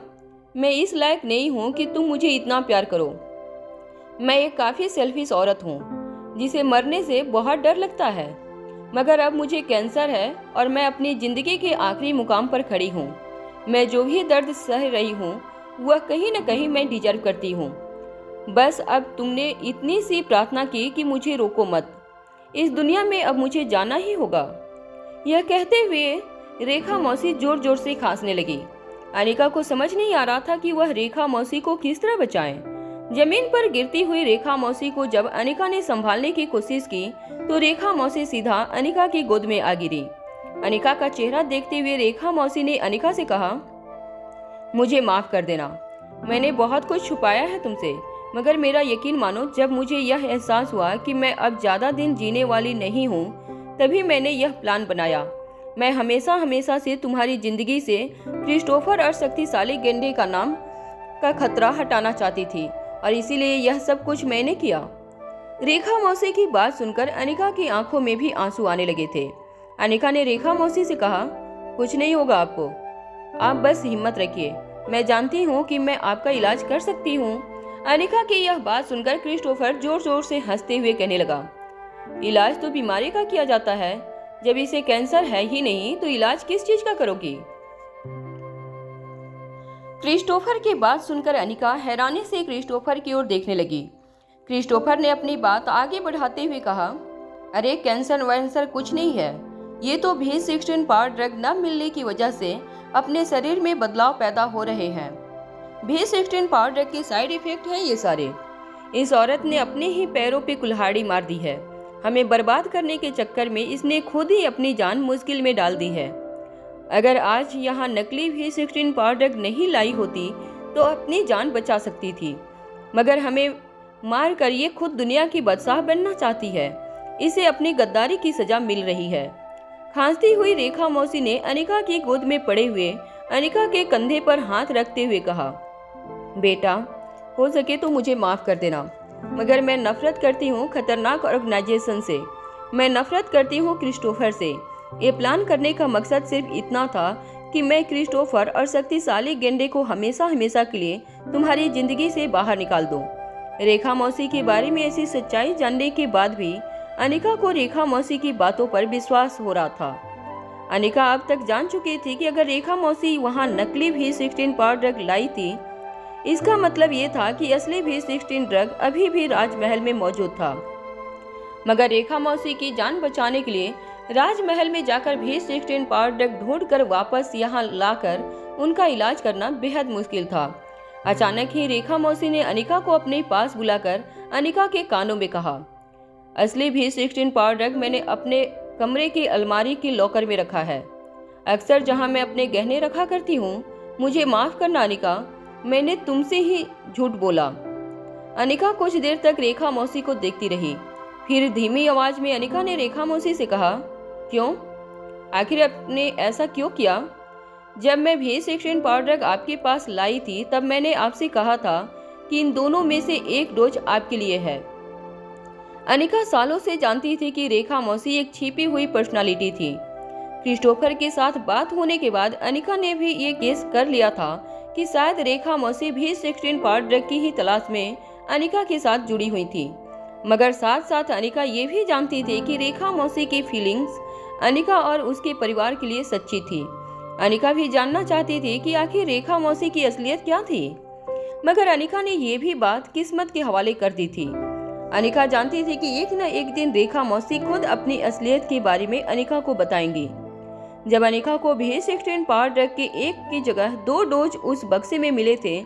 मैं इस लायक नहीं हूं कि तुम मुझे इतना प्यार करो। मैं एक काफ़ी सेल्फिश औरत हूँ जिसे मरने से बहुत डर लगता है, मगर अब मुझे कैंसर है और मैं अपनी ज़िंदगी के आखिरी मुकाम पर खड़ी हूँ। मैं जो भी दर्द सह रही हूँ वह कहीं न कहीं मैं डिजर्व करती हूँ। बस अब तुमने इतनी सी प्रार्थना की कि मुझे रोको मत। इस दुनिया में अब मुझे जाना ही होगा। यह कहते हुए रेखा मौसी जोर जोर से खांसने लगी। अनिका को समझ नहीं आ रहा था कि वह रेखा मौसी को किस तरह बचाएं। जमीन पर गिरती हुई रेखा मौसी को जब अनिका ने संभालने की कोशिश की तो रेखा मौसी सीधा अनिका की गोद में आ गिरी। अनिका का चेहरा देखते हुए रेखा मौसी ने अनिका से कहा, मुझे माफ कर देना, मैंने बहुत कुछ छुपाया है तुमसे, मगर मेरा यकीन मानो, जब मुझे यह एहसास हुआ कि मैं अब ज्यादा दिन जीने वाली नहीं हूँ, तभी मैंने यह प्लान बनाया। मैं हमेशा हमेशा से तुम्हारी जिंदगी से क्रिस्टोफर और शक्तिशाली गेंडे का नाम का खतरा हटाना चाहती थी और इसीलिए यह सब कुछ मैंने किया। रेखा मौसी की बात सुनकर अनिका की आंखों में भी आंसू आने लगे थे। अनिका ने रेखा मौसी से कहा, कुछ नहीं होगा आपको, आप बस हिम्मत रखिए, मैं जानती हूँ कि मैं आपका इलाज कर सकती हूँ। अनिका की यह बात सुनकर क्रिस्टोफर जोर जोर से हंसते हुए कहने लगा, इलाज तो बीमारी का किया जाता है, जब इसे कैंसर है ही नहीं तो इलाज किस चीज का करोगी। क्रिस्टोफर की बात सुनकर अनिका हैरानी से क्रिस्टोफर की ओर देखने लगी। क्रिस्टोफर ने अपनी बात आगे बढ़ाते हुए कहा, अरे कैंसर वैंसर कुछ नहीं है, ये तो B16 पावर ड्रग न मिलने की वजह से अपने शरीर में बदलाव पैदा हो रहे हैं। B16 पावर ड्रग के साइड इफेक्ट है ये सारे। इस औरत ने अपने ही पैरों पे कुल्हाड़ी मार दी है। हमें बर्बाद करने के चक्कर में इसने खुद ही अपनी जान मुश्किल में डाल दी है। अगर आज यहाँ नकली B16 पावर ड्रग नहीं लाई होती तो अपनी जान बचा सकती थी, मगर हमें मार कर ये खुद दुनिया की बादशाह बनना चाहती है। इसे अपनी गद्दारी की सजा मिल रही है। खांसती हुई रेखा मौसी ने अनिका की गोद में पड़े हुए अनिका के कंधे पर हाथ रखते हुए कहा, बेटा, हो सके तो मुझे माफ कर देना, मगर मैं नफरत करती हूँ खतरनाक ऑर्गेनाइजेशन से। मैं नफरत करती हूँ क्रिस्टोफर से। ये प्लान करने का मकसद सिर्फ इतना था कि मैं क्रिस्टोफर और शक्तिशाली गेंडे को हमेशा हमेशा के लिए तुम्हारी जिंदगी से बाहर निकाल दूं। रेखा मौसी के बारे में ऐसी सच्चाई जानने के बाद भी अनिका को रेखा मौसी की बातों पर विश्वास हो रहा था। अनिका अब तक जान चुकी थी कि अगर रेखा मौसी वहाँ नकली B16 पावर ड्रग लाई थी, इसका मतलब ये था कि असली B16 ड्रग अभी भी राजमहल में मौजूद था। मगर रेखा मौसी की जान बचाने के लिए राजमहल में जाकर B16 पावर ड्रग ढूंढकर वापस यहाँ लाकर उनका इलाज करना बेहद मुश्किल था। अचानक ही रेखा मौसी ने अनिका को अपने पास बुलाकर अनिका के कानों में कहा, असली B16 पावर ड्रग मैंने अपने कमरे की अलमारी की लॉकर में रखा है, अक्सर जहाँ मैं अपने गहने रखा करती हूँ। मुझे माफ करना अनिका, मैंने तुमसे ही झूठ बोला। अनिका कुछ देर तक रेखा मौसी को देखती रही, फिर धीमी आवाज में अनिका ने रेखा मौसी से कहा, क्यों, आखिर आपने ऐसा क्यों किया? जब मैं B16 पावर ड्रग आपके पास लाई थी तब मैंने आपसे कहा था कि इन दोनों में से एक डोज आपके लिए है। अनिका सालों से जानती थी कि रेखा मौसी एक छिपी हुई पर्सनालिटी थी। क्रिस्टोफर के साथ बात होने के बाद अनिका ने भी ये गेस कर लिया था कि शायद रेखा मौसी B16 पावर ड्रग की ही तलाश में अनिका के साथ जुड़ी हुई थी। मगर साथ साथ अनिका ये भी जानती थी कि रेखा मौसी की फीलिंग्स अनिका और उसके परिवार के लिए सच्ची थी। अनिका भी जानना चाहती थी कि आखिर रेखा मौसी की असलियत क्या थी, मगर अनिका ने ये भी बात किस्मत के हवाले कर दी थी। अनिका जानती थी कि एक न एक दिन रेखा मौसी खुद अपनी असलियत के बारे में अनिका को बताएंगी। जब अनिका को B16 पावर ड्रग के एक की जगह 2 डोज उस बक्से में मिले थे,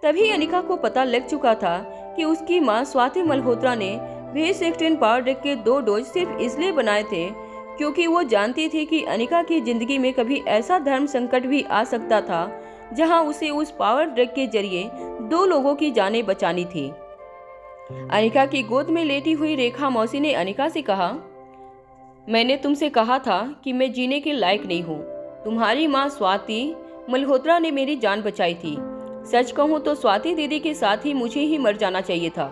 तभी अनिका को पता लग चुका था कि उसकी मां स्वाति मल्होत्रा ने B16 पावर ड्रग के 2 डोज सिर्फ इसलिए बनाए थे क्योंकि वो जानती थी कि अनिका की जिंदगी में कभी ऐसा धर्म संकट भी आ सकता था जहां उसे उस पावर ड्रग के जरिए 2 लोगों की जानें बचानी थी। अनिका की गोद में लेटी हुई रेखा मौसी ने अनिका से कहा, मैंने तुमसे कहा था कि मैं जीने के लायक नहीं हूँ। तुम्हारी माँ स्वाति मल्होत्रा ने मेरी जान बचाई थी। सच कहूँ तो स्वाति दीदी के साथ ही मुझे ही मर जाना चाहिए था,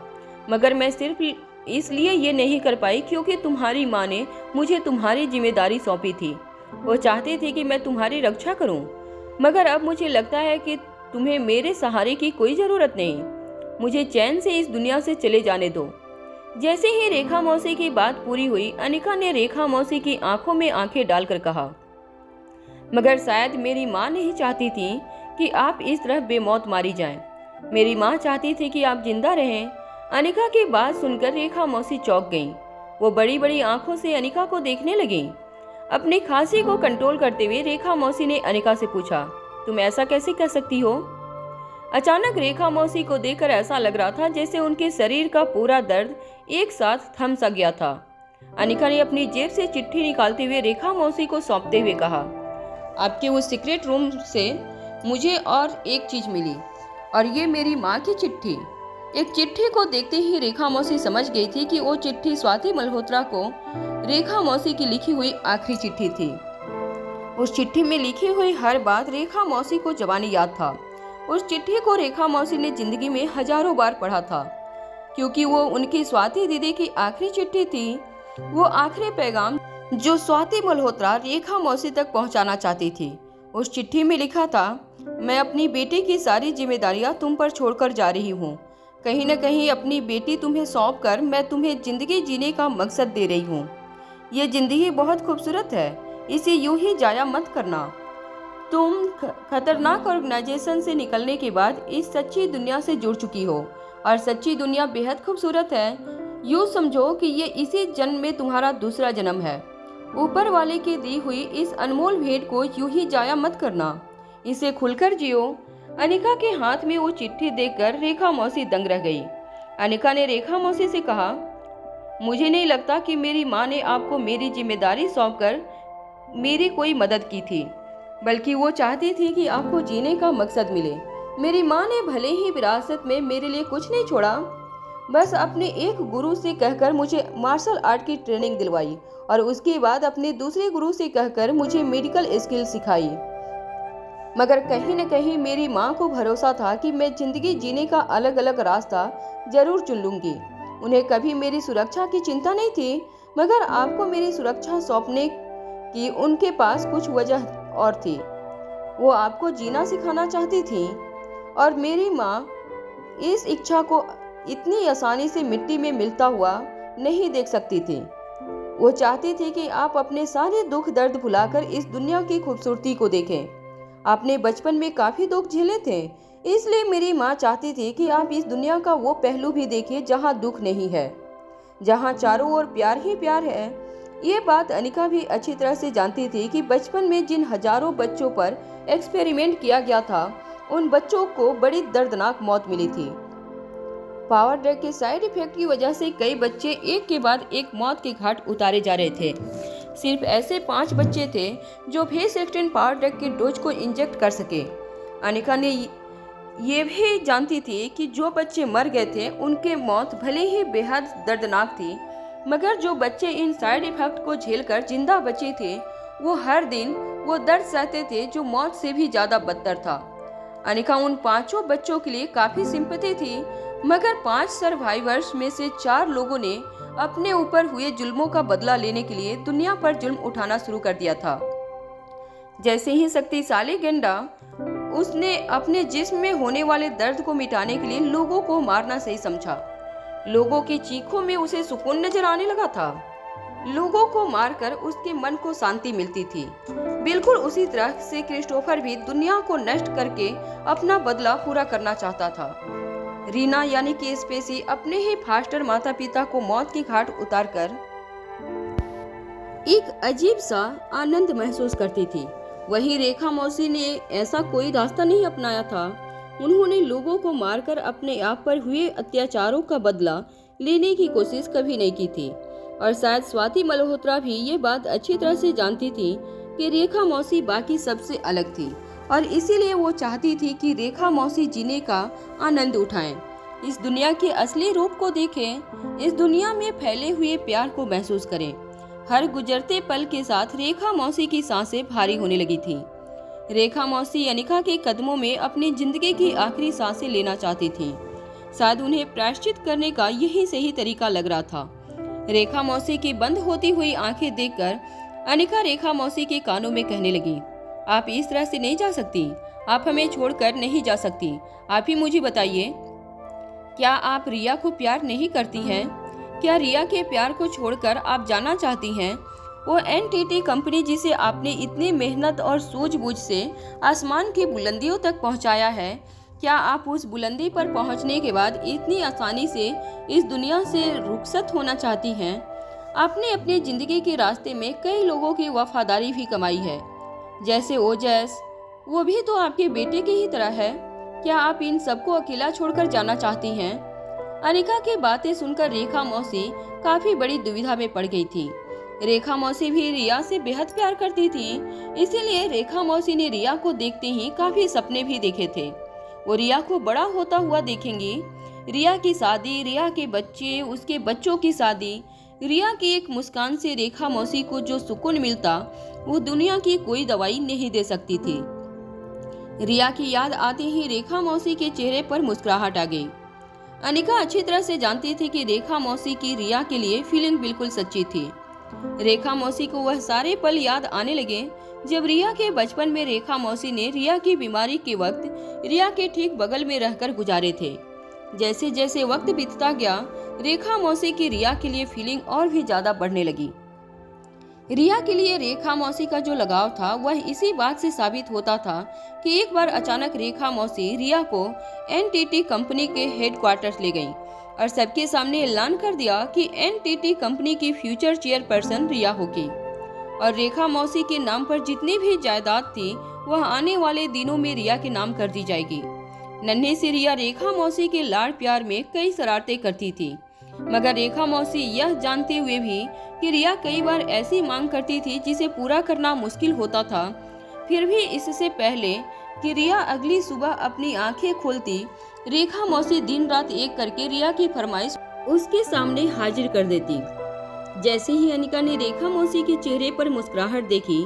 मगर मैं सिर्फ इसलिए ये नहीं कर पाई क्योंकि तुम्हारी माँ ने मुझे तुम्हारी जिम्मेदारी सौंपी थी। वो चाहती थी कि मैं तुम्हारी रक्षा करूँ, मगर अब मुझे लगता है कि तुम्हें मेरे सहारे की कोई ज़रूरत नहीं। मुझे चैन से इस दुनिया से चले जाने दो। जैसे ही रेखा मौसी की बात पूरी हुई, अनिका ने रेखा मौसी की आंखों में आंखें डालकर कहा, मगर शायद मेरी माँ नहीं चाहती थी कि आप इस तरह बेमौत मारी जाएं। मेरी माँ चाहती थी कि आप जिंदा रहें। अनिका की बात सुनकर रेखा मौसी चौंक गईं। वो बड़ी बड़ी आंखों से अनिका को देखने लगीं। अपनी खांसी को कंट्रोल करते हुए रेखा मौसी ने अनिका से पूछा, तुम ऐसा कैसे कह सकती हो? अचानक रेखा मौसी को देखकर ऐसा लग रहा था जैसे उनके शरीर का पूरा दर्द एक साथ थम सा गया था। अनिका ने अपनी जेब से चिट्ठी निकालते हुए रेखा मौसी को सौंपते हुए कहा, आपके उस सीक्रेट रूम से मुझे और एक चीज मिली, और ये मेरी माँ की चिट्ठी। एक चिट्ठी को देखते ही रेखा मौसी समझ गई थी कि वो चिट्ठी स्वाति मल्होत्रा को रेखा मौसी की लिखी हुई आखिरी चिट्ठी थी। उस चिट्ठी में लिखी हुई हर बात रेखा मौसी को ज़बानी याद था। उस चिट्ठी को रेखा मौसी ने जिंदगी में हजारों बार पढ़ा था, क्योंकि वो उनकी स्वाति दीदी की आखिरी चिट्ठी थी। वो आखिरी पैगाम जो स्वाति मल्होत्रा रेखा मौसी तक पहुंचाना चाहती थी। उस चिट्ठी में लिखा था, मैं अपनी बेटी की सारी जिम्मेदारियां तुम पर छोड़कर जा रही हूँ। कहीं न कहीं अपनी बेटी तुम्हें सौंप कर मैं तुम्हें जिंदगी जीने का मकसद दे रही हूँ। ये जिंदगी बहुत खूबसूरत है, इसे यूं ही जाया मत करना। तुम खतरनाक ऑर्गेनाइजेशन से निकलने के बाद इस सच्ची दुनिया से जुड़ चुकी हो, और सच्ची दुनिया बेहद खूबसूरत है। यूं समझो कि ये इसी जन्म में तुम्हारा दूसरा जन्म है। ऊपर वाले की दी हुई इस अनमोल भेंट को यूं ही जाया मत करना, इसे खुलकर जियो। अनिका के हाथ में वो चिट्ठी देखकर रेखा मौसी दंग रह गई। अनिका ने रेखा मौसी से कहा, मुझे नहीं लगता कि मेरी माँ ने आपको मेरी जिम्मेदारी सौंपकर मेरी कोई मदद की थी, बल्कि वो चाहती थी कि आपको जीने का मकसद मिले। मेरी माँ ने भले ही विरासत में मेरे लिए कुछ नहीं छोड़ा, बस अपने एक गुरु से कहकर मुझे मार्शल आर्ट की ट्रेनिंग दिलवाई, और उसके बाद अपने दूसरे गुरु से कहकर मुझे मेडिकल स्किल सिखाई। मगर कहीं न कहीं मेरी माँ को भरोसा था कि मैं जिंदगी जीने का अलग अलग रास्ता जरूर चुन लूंगी। उन्हें कभी मेरी सुरक्षा की चिंता नहीं थी, मगर आपको मेरी सुरक्षा सौंपने की उनके पास कुछ वजह और थी। वो आपको जीना सिखाना चाहती थी, और मेरी माँ इस इच्छा को इतनी आसानी से मिट्टी में मिलता हुआ नहीं देख सकती थी। वो चाहती थी कि आप अपने सारे दुख दर्द भुलाकर इस दुनिया की खूबसूरती को देखें। आपने बचपन में काफी दुख झेले थे, इसलिए मेरी माँ चाहती थी कि आप इस दुनिया का वो पहलू भी देखें जहाँ दुख नहीं है, जहाँ चारों ओर प्यार ही प्यार है। ये बात अनिका भी अच्छी तरह से जानती थी कि बचपन में जिन हजारों बच्चों पर एक्सपेरिमेंट किया गया था, उन बच्चों को बड़ी दर्दनाक मौत मिली थी। पावर ड्रग के साइड इफेक्ट की वजह से कई बच्चे एक के बाद एक मौत के घाट उतारे जा रहे थे। सिर्फ ऐसे 5 बच्चे थे जो फेस एक्सटेंड पावर ड्रग के डोज को इंजेक्ट कर सके। अनिका ने ये भी जानती थी कि जो बच्चे मर गए थे उनके मौत भले ही बेहद दर्दनाक थी, मगर जो बच्चे इन साइड इफेक्ट को झेलकर जिंदा बचे थे, वो हर दिन वो दर्द सहते थे जो मौत से भी ज्यादा बदतर था। अनिका उन 5 बच्चों के लिए काफी सिंपैथी थी, मगर 5 सर्वाइवर्स में से 4 लोगों ने अपने ऊपर हुए जुल्मों का बदला लेने के लिए दुनिया पर जुल्म उठाना शुरू कर दिया था। जैसे ही शक्तिशाली गेंडा उसने अपने जिस्म में होने वाले दर्द को मिटाने के लिए लोगों को मारना सही समझा। लोगों की चीखों में उसे सुकून नजर आने लगा था। लोगों को मारकर उसके मन को शांति मिलती थी। बिल्कुल उसी तरह से क्रिस्टोफर भी दुनिया को नष्ट करके अपना बदला पूरा करना चाहता था। रीना यानी कि स्पेसी अपने ही फास्टर माता पिता को मौत के घाट उतारकर एक अजीब सा आनंद महसूस करती थी। वहीं रेखा मौसी ने ऐसा कोई रास्ता नहीं अपनाया था। उन्होंने लोगों को मारकर अपने आप पर हुए अत्याचारों का बदला लेने की कोशिश कभी नहीं की थी, और शायद स्वाति मल्होत्रा भी ये बात अच्छी तरह से जानती थी कि रेखा मौसी बाकी सबसे अलग थी, और इसीलिए वो चाहती थी कि रेखा मौसी जीने का आनंद उठाएं, इस दुनिया के असली रूप को देखें, इस दुनिया में फैले हुए प्यार को महसूस करें। हर गुजरते पल के साथ रेखा मौसी की सांसें भारी होने लगी थी। रेखा मौसी अनिका के कदमों में अपनी जिंदगी की आखिरी सांसें लेना चाहती थी। शायद उन्हें प्रायश्चित करने का यही सही तरीका लग रहा था। रेखा मौसी की बंद होती हुई आंखें देखकर अनिका रेखा मौसी के कानों में कहने लगी, आप इस तरह से नहीं जा सकती, आप हमें छोड़कर नहीं जा सकती, आप ही मुझे बताइए। क्या आप रिया को प्यार नहीं करती हैं? क्या रिया के प्यार को छोड़कर आप जाना चाहती हैं? वो एनटीटी कंपनी जिसे आपने इतनी मेहनत और सूझबूझ से आसमान की बुलंदियों तक पहुंचाया है, क्या आप उस बुलंदी पर पहुंचने के बाद इतनी आसानी से इस दुनिया से रुखसत होना चाहती हैं? आपने अपनी जिंदगी के रास्ते में कई लोगों की वफादारी भी कमाई है, जैसे ओजस, वो भी तो आपके बेटे की ही तरह है। क्या आप इन सबको अकेला छोड़कर जाना चाहती हैं? अनिका की बातें सुनकर रेखा मौसी काफी बड़ी दुविधा में पड़ गई थी। रेखा मौसी भी रिया से बेहद प्यार करती थी, इसीलिए रेखा मौसी ने रिया को देखते ही काफी सपने भी देखे थे। वो रिया को बड़ा होता हुआ देखेंगी, रिया की शादी, रिया के बच्चे, उसके बच्चों की शादी। रिया की एक मुस्कान से रेखा मौसी को जो सुकून मिलता वो दुनिया की कोई दवाई नहीं दे सकती थी। रिया की याद आते ही रेखा मौसी के चेहरे पर मुस्कुराहट आ गई। अनिका अच्छी तरह से जानती थी कि रेखा मौसी की रिया के लिए फीलिंग बिल्कुल सच्ची थी। रेखा मौसी को वह सारे पल याद आने लगे जब रिया के बचपन में रेखा मौसी ने रिया की बीमारी के वक्त रिया के ठीक बगल में रहकर गुजारे थे। जैसे जैसे वक्त बीतता गया, रेखा मौसी की रिया के लिए फीलिंग और भी ज्यादा बढ़ने लगी। रिया के लिए रेखा मौसी का जो लगाव था वह इसी बात से साबित होता था कि एक बार अचानक रेखा मौसी रिया को एनटीटी कंपनी के हेडक्वार्टर्स ले गईं और सबके सामने ऐलान कर दिया कि एनटीटी कंपनी की फ्यूचर चेयरपर्सन रिया होगी और रेखा मौसी के नाम पर जितनी भी जायदाद थी वह आने वाले दिनों में रिया के नाम कर दी जाएगी। नन्हे से रिया रेखा मौसी के लाड़ प्यार में कई शरारतें करती थी, मगर रेखा मौसी यह जानते हुए भी कि रिया कई बार ऐसी मांग करती थी जिसे पूरा करना मुश्किल होता था, फिर भी इससे पहले कि रिया अगली सुबह अपनी आंखें खोलती, रेखा मौसी दिन रात एक करके रिया की फरमाइश उसके सामने हाजिर कर देती। जैसे ही अनिका ने रेखा मौसी के चेहरे पर मुस्कुराहट देखी,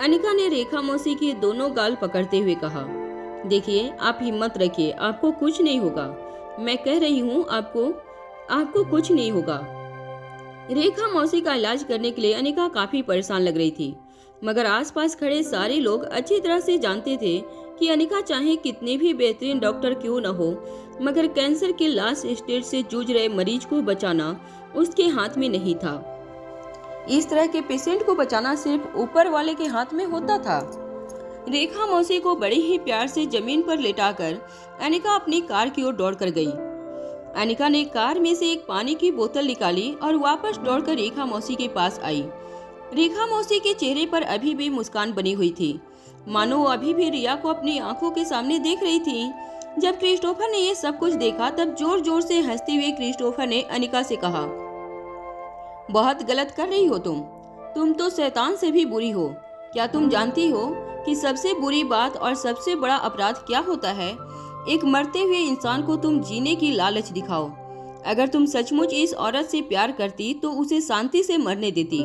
अनिका ने रेखा मौसी की दोनों गाल पकड़ते हुए कहा, देखिए आप हिम्मत रखिए, आपको कुछ नहीं होगा, मैं कह रही हूँ आपको कुछ नहीं होगा। रेखा मौसी का इलाज करने के लिए अनिका काफी परेशान लग रही थी, मगर आसपास खड़े सारे लोग अच्छी तरह से जानते थे कि अनिका चाहे कितने भी बेहतरीन डॉक्टर क्यों न हो, मगर कैंसर के लास्ट स्टेज से जूझ रहे मरीज को बचाना उसके हाथ में नहीं था। इस तरह के पेशेंट को बचाना सिर्फ ऊपर वाले के हाथ में होता था। रेखा मौसी को बड़े ही प्यार से जमीन पर लेटाकर अनिका अपनी कार की ओर दौड़ कर गई। अनिका ने कार में से एक पानी की बोतल निकाली और वापस दौड़कर रेखा मौसी के पास आई। रेखा मौसी के चेहरे पर अभी भी मुस्कान बनी हुई थी, मानो वो अभी भी रिया को अपनी आंखों के सामने देख रही थी। जब क्रिस्टोफर ने ये सब कुछ देखा तब जोर जोर से हंसते हुए क्रिस्टोफर ने अनिका से कहा, बहुत गलत कर रही हो तुम तो शैतान से भी बुरी हो। क्या तुम जानती हो कि सबसे बुरी बात और सबसे बड़ा अपराध क्या होता है? एक मरते हुए इंसान को तुम जीने की लालच दिखाओ। अगर तुम सचमुच इस औरत से प्यार करती तो उसे शांति से मरने देती,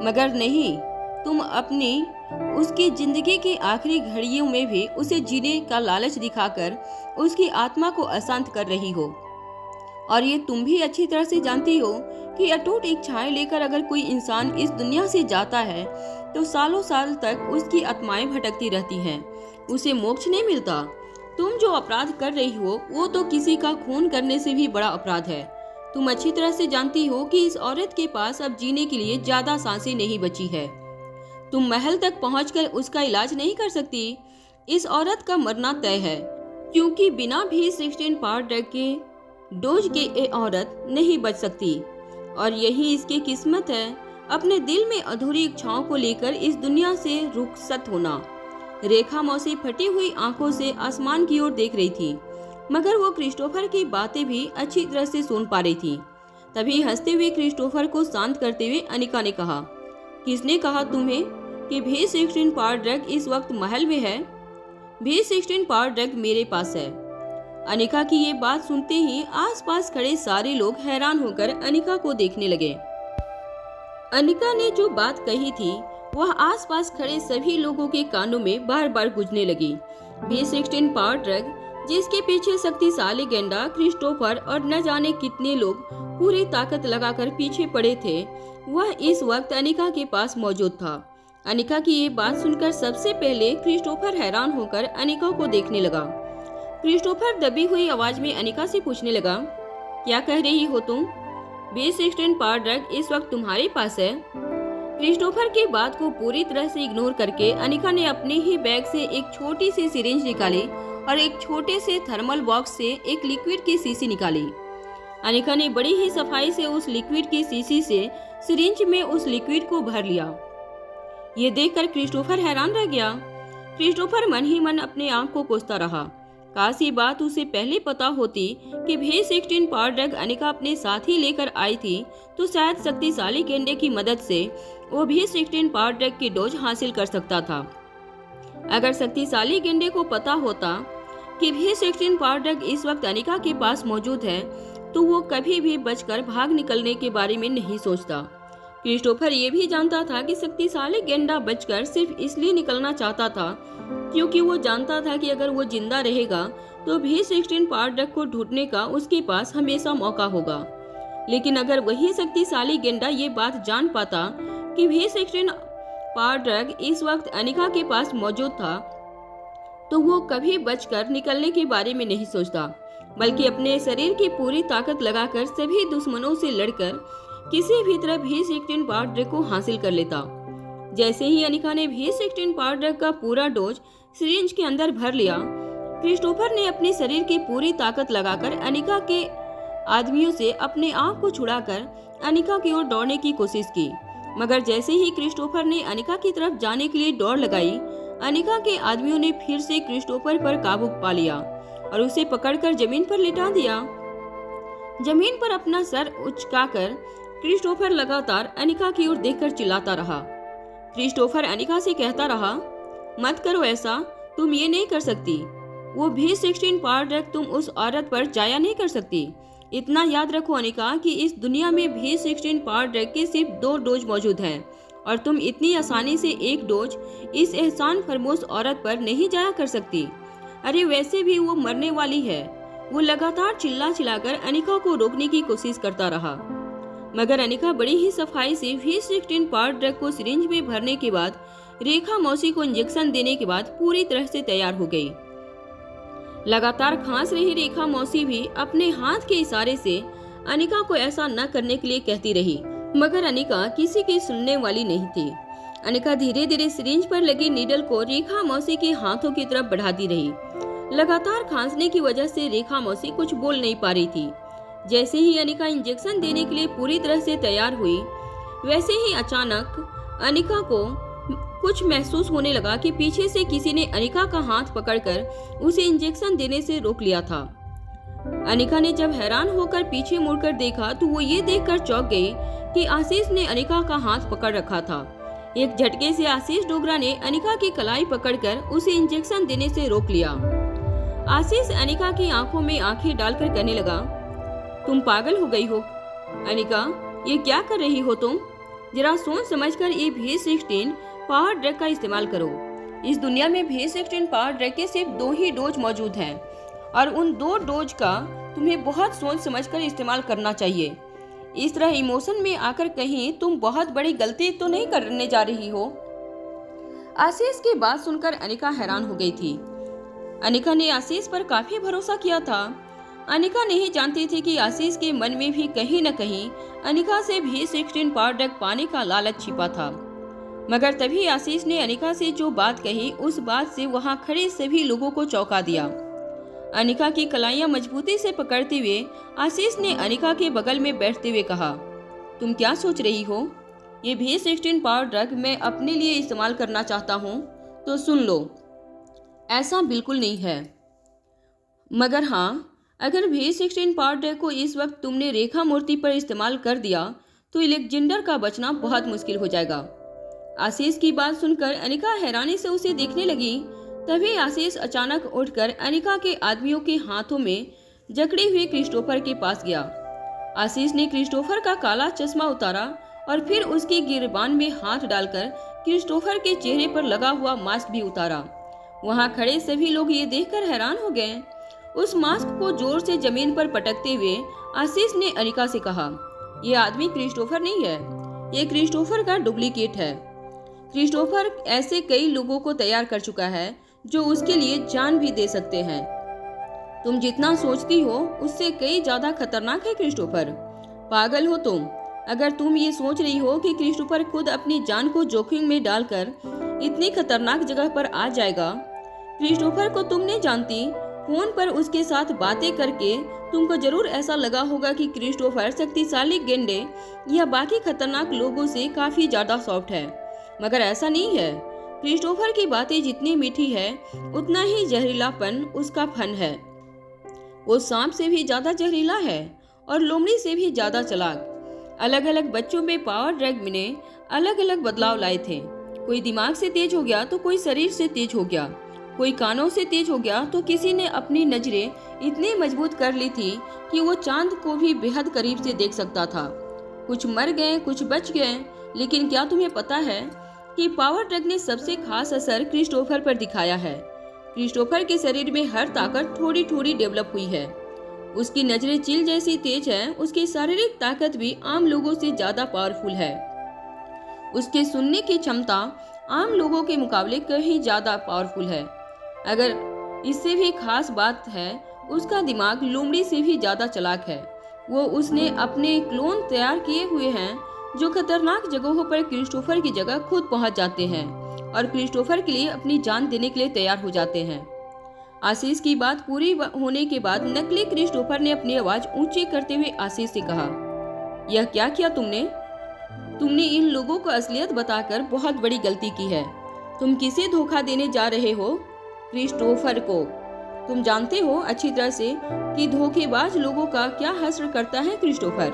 मगर नहीं, तुम अपनी उसकी जिंदगी की आखिरी घड़ियों में भी उसे जीने का लालच दिखाकर उसकी आत्मा को अशांत कर रही हो। और ये तुम भी अच्छी तरह से जानती हो कि अटूट इच्छाएं लेकर अगर कोई इंसान इस दुनिया से जाता है तो सालों साल तक उसकी आत्माएं भटकती रहती हैं, उसे मोक्ष नहीं मिलता। तुम जो अपराध कर रही हो वो तो किसी का खून करने से भी बड़ा अपराध है। तुम अच्छी तरह से जानती हो कि इस औरत के पास अब जीने के लिए ज्यादा सांसें नहीं बची है। तुम महल तक पहुंचकर उसका इलाज नहीं कर सकती। इस औरत का मरना तय है, क्योंकि बिना भी 16 पावर ड्रग के डोज के ये औरत नहीं बच सकती। और यही इसकी किस्मत है, अपने दिल में अधूरी इच्छाओं को लेकर इस दुनिया से रुखसत होना। रेखा मौसी फटी हुई आंखों से आसमान की ओर देख रही थी, मगर वो क्रिस्टोफर की बातें भी अच्छी तरह से सुन पा रही थी। तभी हंसते हुए क्रिस्टोफर को शांत करते हुए अनिका ने कहा, किसने कहा तुम्हें कि V16 पावर ड्रग इस वक्त महल में है? V16 पावर ड्रग मेरे पास है। अनिका की ये बात सुनते ही आसपास खड़े सारे लोग हैरान होकर अनिका को देखने लगे। अनिका ने जो बात कही थी वह आसपास खड़े सभी लोगों के कानों में बार बार गूंजने लगी। V16 पावर ड्रग, जिसके पीछे शक्तिशाली गेंडा, क्रिस्टोफर और न जाने कितने लोग पूरी ताकत लगाकर पीछे पड़े थे, वह इस वक्त अनिका के पास मौजूद था। अनिका की ये बात सुनकर सबसे पहले क्रिस्टोफर हैरान होकर अनिका को देखने लगा। क्रिस्टोफर दबी हुई आवाज में अनिका से पूछने लगा, क्या कह रही हो तुम? B16 पावर ड्रग इस वक्त तुम्हारे पास है? क्रिस्टोफर की बात को पूरी तरह से इग्नोर करके अनिका ने अपने ही बैग से एक छोटी सी सिरिंज निकाली और एक छोटे से थर्मल बॉक्स से एक लिक्विड की शीशी निकाली। अनिका ने बड़ी ही सफाई से उस लिक्विड की शीशी से सिरिंज में उस लिक्विड को भर लिया। ये देखकर क्रिस्टोफर हैरान रह गया। क्रिस्टोफर मन ही मन अपने आंख को कोसता रहा। काश ये बात उसे पहले पता होती कि B16 पावर ड्रग अनिका अपने साथ ही लेकर आई थी, तो शायद शक्तिशाली गेंडे की मदद से वो B16 पावर ड्रग की डोज हासिल कर सकता था। अगर शक्तिशाली गेंडे को पता होता कि B16 पावर ड्रग इस वक्त अनिका के पास मौजूद है, तो वो कभी भी बचकर भाग निकलने के बारे में नहीं सोचता। क्रिस्टोफर ये भी जानता था कि शक्तिशाली गेंडा बचकर सिर्फ इसलिए निकलना चाहता था क्योंकि वो जानता था कि अगर वो जिंदा रहेगा तो B16 पावर ड्रग को ढूंढने का उसके पास हमेशा मौका होगा। लेकिन अगर वही शक्तिशाली गेंडा ये बात जान पाता कि B16 पावर ड्रग इस वक्त अनिका के पास मौजूद था, तो वो कभी बचकर निकलने के बारे में नहीं सोचता, बल्कि अपने शरीर की पूरी ताकत लगाकर सभी दुश्मनों से लड़कर किसी भी तरह B16 पावर ड्रग को हासिल कर लेता। जैसे ही अनिका ने B16 पावर ड्रग का पूरा डोज सिरिंज के अंदर भर लिया, क्रिस्टोफर ने अपने शरीर की पूरी ताकत लगाकर अनिका के आदमियों से अपने आप को छुड़ाकर अनिका की ओर दौड़ने की कोशिश की। मगर जैसे ही क्रिस्टोफर ने अनिका की तरफ जाने के लिए दौड़ लगाई, अनिका के आदमियों ने फिर से क्रिस्टोफर पर काबू पा लिया और उसे पकड़कर जमीन पर लिटा दिया। जमीन पर अपना सर उचकाकर क्रिस्टोफर लगातार अनिका की ओर देखकर चिल्लाता रहा। क्रिस्टोफर अनिका से कहता रहा, मत करो ऐसा, तुम ये नहीं कर सकती। वो B16 पावर ड्रग तुम उस औरत पर जाया नहीं कर सकती। इतना याद रखो अनिका कि इस दुनिया में B16 पावर ड्रग के सिर्फ 2 डोज मौजूद हैं और तुम इतनी आसानी से एक डोज इस एहसान फरमोश औरत पर नहीं जाया कर सकती। अरे वैसे भी वो मरने वाली है। वो लगातार चिल्ला चिल्लाकर अनिका को रोकने की कोशिश करता रहा, मगर अनिका बड़ी ही सफाई से B16 पावर ड्रग को सिरिंज में भरने के बाद रेखा मौसी को इंजेक्शन देने के बाद पूरी तरह से तैयार हो गई। लगातार खांस रही रेखा मौसी भी अपने हाथ के इशारे से अनिका को ऐसा न करने के लिए कहती रही, मगर अनिका किसी की सुनने वाली नहीं थी। अनिका धीरे धीरे सिरिंज पर लगी नीडल को रेखा मौसी के हाथों की तरफ बढ़ाती रही। लगातार खांसने की वजह से रेखा मौसी कुछ बोल नहीं पा रही थी। जैसे ही अनिका इंजेक्शन देने के लिए पूरी तरह से तैयार हुई, वैसे ही अचानक अनिका को कुछ महसूस होने लगा कि पीछे से किसी ने अनिका का हाथ पकड़कर उसे इंजेक्शन देने से रोक लिया था। अनिका ने जब हैरान होकर पीछे मुड़कर देखा तो वो ये देखकर चौंक गई कि आशीष ने अनिका का हाथ पकड़ रखा था। एक झटके से आशीष डोगरा ने अनिका की कलाई पकड़कर उसे इंजेक्शन देने से रोक लिया। आशीष अनिका की आंखों में आंखें डालकर कहने लगा, तुम पागल हो गई हो अनिका, ये क्या कर रही हो तुम? जरा सोच समझकर ये B16 पावर ड्रग का इस्तेमाल करो। इस दुनिया में B16 पावर ड्रग के सिर्फ 2 ही डोज मौजूद हैं और उन 2 डोज का तुम्हें बहुत सोच समझकर इस्तेमाल करना चाहिए। इस तरह इमोशन में आकर कहीं तुम बहुत बड़ी गलती तो नहीं करने जा रही हो। आशीष की बात सुनकर अनिका हैरान हो गई थी। अनिका ने आशीष पर काफी भरोसा किया था। अनिका नहीं जानती थी कि आशीष के मन में भी कहीं न कहीं अनिका से B16 पावर ड्रग पाने का लालच छिपा था। मगर तभी आशीष ने अनिका से जो बात कही, उस बात से वहां खड़े सभी लोगों को चौंका दिया। अनिका की कलाइयां मजबूती से पकड़ते हुए आशीष ने अनिका के बगल में बैठते हुए कहा, तुम क्या सोच रही हो? ये B16 पावर ड्रग मैं अपने लिए इस्तेमाल करना चाहता हूँ, तो सुन लो, ऐसा बिल्कुल नहीं है। मगर हाँ, अगर B16 पावर ड्रग को इस वक्त तुमने रेखा मूर्ति पर इस्तेमाल कर दिया तो अलेक्जेंडर का बचना बहुत मुश्किल हो जाएगा। आशीष की बात सुनकर अनिका हैरानी से उसे देखने लगी। तभी आशीष अचानक उठकर अनिका के आदमियों के हाथों में जकड़े हुए क्रिस्टोफर के पास गया। आशीष ने क्रिस्टोफर का काला चश्मा उतारा और फिर उसके गिरबान में हाथ डालकर क्रिस्टोफर के चेहरे पर लगा हुआ मास्क भी उतारा। वहां खड़े सभी लोग ये देखकर हैरान हो गए। उस मास्क को जोर से जमीन पर पटकते हुए आशीष ने अनिका से कहा, यह आदमी क्रिस्टोफर नहीं है, ये क्रिस्टोफर का डुप्लीकेट है। क्रिस्टोफर ऐसे कई लोगों को तैयार कर चुका है जो उसके लिए जान भी दे सकते हैं। तुम जितना सोचती हो उससे कई ज्यादा खतरनाक है क्रिस्टोफर। पागल हो तुम। अगर तुम ये सोच रही हो कि क्रिस्टोफर खुद अपनी जान को जोखिम में डालकर इतनी खतरनाक जगह पर आ जाएगा। क्रिस्टोफर को तुम नहीं जानती। फोन पर उसके साथ बातें करके तुमको जरूर ऐसा लगा होगा कि क्रिस्टोफर शक्तिशाली गेंडे या बाकी खतरनाक लोगों से काफी ज्यादा सॉफ्ट है, मगर ऐसा नहीं है। क्रिस्टोफर की बातें जितनी मीठी है उतना ही जहरीलापन उसका फन है। वो सांप से भी ज्यादा जहरीला है और लोमड़ी से भी ज्यादा चालाक। अलग अलग बच्चों में पावर ड्रग ने अलग अलग बदलाव लाए थे। कोई दिमाग से तेज हो गया तो कोई शरीर से तेज हो गया, कोई कानों से तेज हो गया तो किसी ने अपनी नजरें इतनी मजबूत कर ली थी कि वो चांद को भी बेहद करीब से देख सकता था। कुछ मर गए, कुछ बच गए, लेकिन क्या तुम्हें पता है कि पावर ड्रग ने सबसे खास असर क्रिस्टोफर पर दिखाया है। क्रिस्टोफर के शरीर में हर ताकत थोड़ी थोड़ी डेवलप हुई है। उसकी नजरें चील जैसी तेज है। उसकी शारीरिक ताकत भी आम लोगों से ज्यादा पावरफुल है। उसके सुनने की क्षमता आम लोगों के मुकाबले कहीं ज्यादा पावरफुल है। अगर इससे भी खास बात है, उसका दिमाग लोमड़ी से भी ज्यादा चालाक है। उसने अपने क्लोन तैयार किए हुए हैं जो खतरनाक जगहों पर क्रिस्टोफर की जगह खुद पहुंच जाते हैं और क्रिस्टोफर के लिए अपनी जान देने के लिए तैयार हो जाते हैं। आशीष की बात पूरी होने के बाद नकली क्रिस्टोफर ने अपनी आवाज ऊंची करते हुए आशीष से कहा, यह क्या किया तुमने इन लोगों को असलियत बताकर बहुत बड़ी गलती की है। तुम किसे धोखा देने जा रहे हो? क्रिस्टोफर को। तुम जानते हो अच्छी तरह से कि धोखेबाज लोगों का क्या हश्र करता है क्रिस्टोफर।